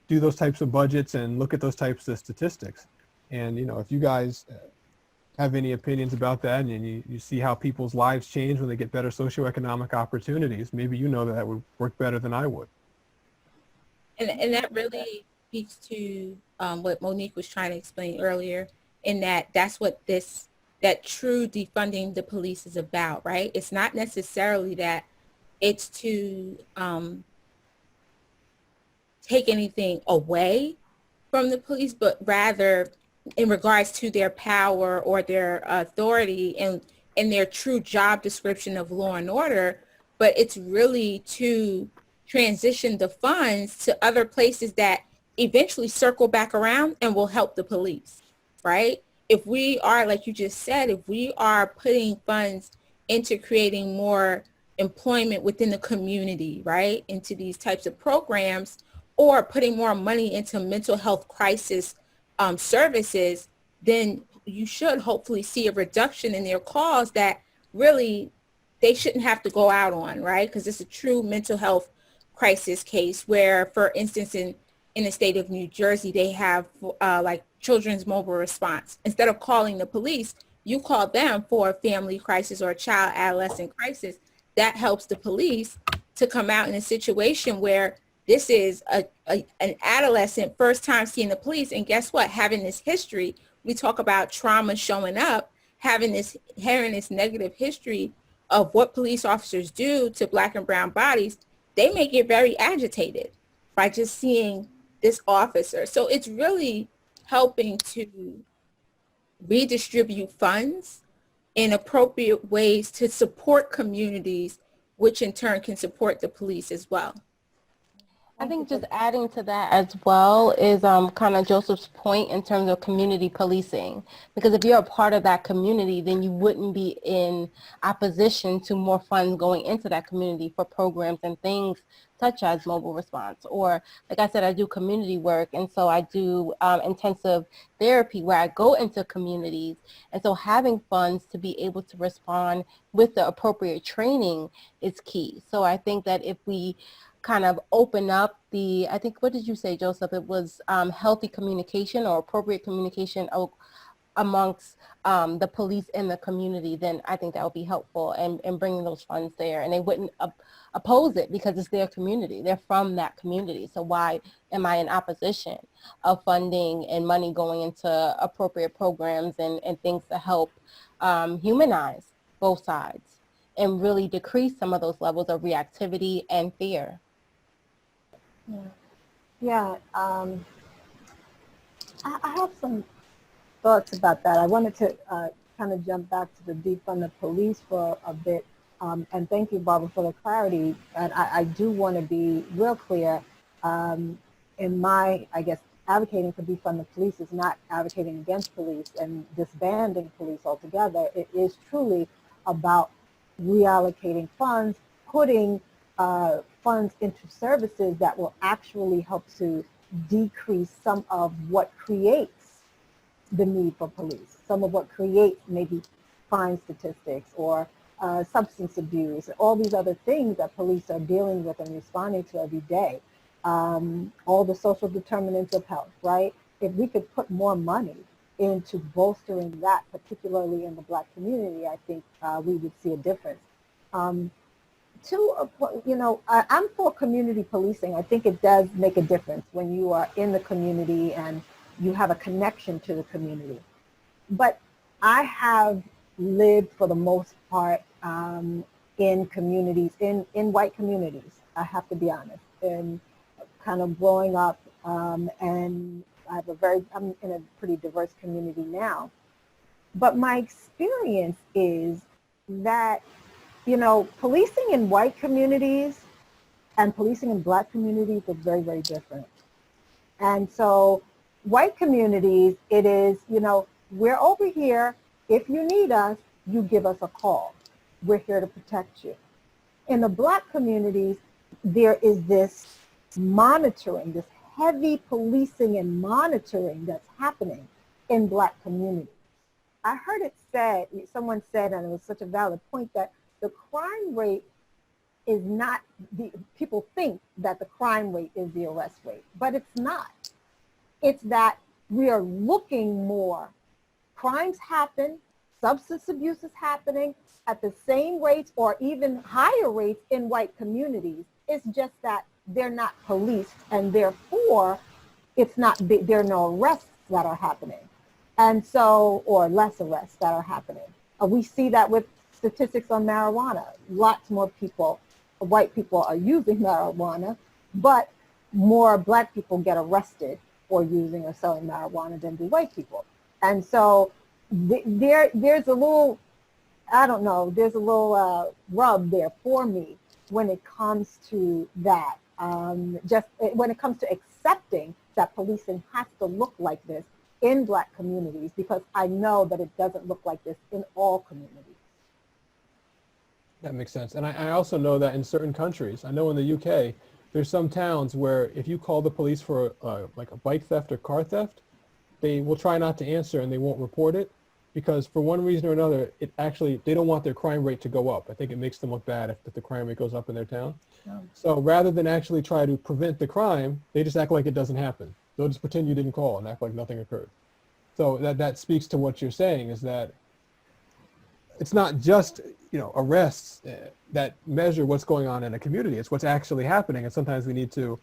do those types of budgets and look at those types of statistics. And, you know, if you guys have any opinions about that and you see how people's lives change when they get better socioeconomic opportunities, maybe you know that would work better than I would. And that really speaks to what Monique was trying to explain earlier, in that's what that true defunding the police is about, right? It's not necessarily that it's to take anything away from the police, but rather in regards to their power or their authority and their true job description of law and order, but it's really to transition the funds to other places that eventually circle back around and will help the police, right? If we are, like you just said, if we are putting funds into creating more employment within the community, right, into these types of programs, or putting more money into mental health crisis services, then you should hopefully see a reduction in their calls that really they shouldn't have to go out on, right? Because it's a true mental health crisis case where, for instance, in in the state of New Jersey, they have like children's mobile response. Instead of calling the police, you call them for a family crisis or a child adolescent crisis. That helps the police to come out in a situation where this is an adolescent first time seeing the police. And guess what? Having this history, we talk about trauma showing up, having this negative history of what police officers do to Black and brown bodies, they may get very agitated by just seeing this officer. So it's really helping to redistribute funds in appropriate ways to support communities, which in turn can support the police as well. I think just adding to that as well is kind of Joseph's point in terms of community policing. Because if you're a part of that community, then you wouldn't be in opposition to more funds going into that community for programs and things such as mobile response. Or, like I said, I do community work, and so I do intensive therapy where I go into communities. And so having funds to be able to respond with the appropriate training is key. So I think that if we kind of open up the, I think, what did you say, Joseph? It was healthy communication or appropriate communication amongst the police in the community, then I think that would be helpful and bringing those funds there. And they wouldn't oppose it because it's their community. They're from that community. So why am I in opposition of funding and money going into appropriate programs and things to help humanize both sides and really decrease some of those levels of reactivity and fear? Yeah, I have some thoughts about that. I wanted to kind of jump back to the defund the police for a bit. And thank you, Barbara, for the clarity. And I do want to be real clear in my, I guess, advocating for defund the police is not advocating against police and disbanding police altogether. It is truly about reallocating funds, putting funds into services that will actually help to decrease some of what creates the need for police, some of what creates maybe crime statistics or substance abuse, all these other things that police are dealing with and responding to every day. All the social determinants of health, right? If we could put more money into bolstering that, particularly in the Black community, I think we would see a difference. I'm for community policing. I think it does make a difference when you are in the community and you have a connection to the community. But I have lived for the most part in communities, in white communities, I have to be honest, and kind of growing up and I'm in a pretty diverse community now. But my experience is that policing in white communities and policing in Black communities are very, very different. And so white communities, it is, we're over here. If you need us, you give us a call. We're here to protect you. In the Black communities, there is this monitoring, this heavy policing and monitoring that's happening in Black communities. I heard it said, someone said, and it was such a valid point, that the crime rate is not, people think that the crime rate is the arrest rate, but it's not. It's that we are looking more. Crimes happen, substance abuse is happening at the same rates or even higher rates in white communities. It's just that they're not policed, and therefore there are no arrests that are happening. And so, or less arrests that are happening. We see that with statistics on marijuana. Lots more people, white people are using marijuana, but more Black people get arrested for using or selling marijuana than do white people. And so there's a little, I don't know, there's a little rub there for me when it comes to that. Just when it comes to accepting that policing has to look like this in Black communities, because I know that it doesn't look like this in all communities. That makes sense. And I also know that in certain countries, I know in the UK, there's some towns where if you call the police for like a bike theft or car theft, they will try not to answer and they won't report it. because for one reason or another, they don't want their crime rate to go up. I think it makes them look bad if the crime rate goes up in their town. So rather than actually try to prevent the crime, they just act like it doesn't happen. They'll just pretend you didn't call and act like nothing occurred. So that speaks to what you're saying, is that it's not just, arrests that measure what's going on in a community. It's what's actually happening. And sometimes we need to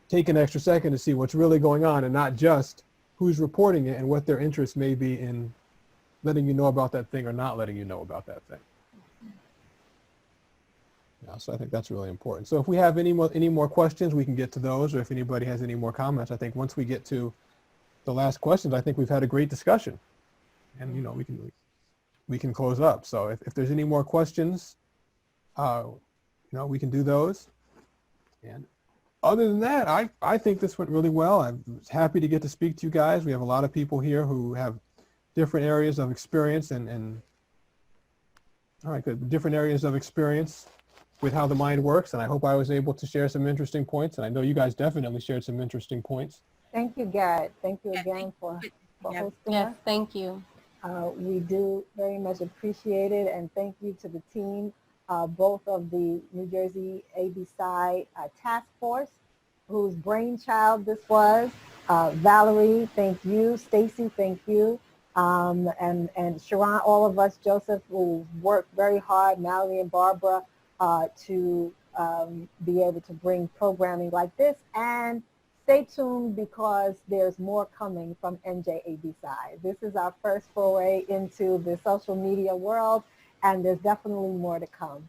take an extra second to see what's really going on, and not just who's reporting it and what their interest may be in letting you know about that thing or not letting you know about that thing. Yeah, so I think that's really important. So if we have any more questions, we can get to those, or if anybody has any more comments. I think once we get to the last questions, I think we've had a great discussion, and we can close up. So if there's any more questions, we can do those. And other than that, I think this went really well. I'm happy to get to speak to you guys. We have a lot of people here who have different areas of experience and all right, good. Different areas of experience with how the mind works. And I hope I was able to share some interesting points. And I know you guys definitely shared some interesting points. Thank you, Garrett. Thank you again for hosting Yes, us. thank you. We do very much appreciate it, and thank you to the team, both of the New Jersey AB-Sci task force, whose brainchild this was. Valerie, thank you. Stacy, thank you. And Sharon, all of us, Joseph, who worked very hard, Mallory and Barbara, to be able to bring programming like this. And stay tuned, because there's more coming from NJAB-Sci. This is our first foray into the social media world, and there's definitely more to come.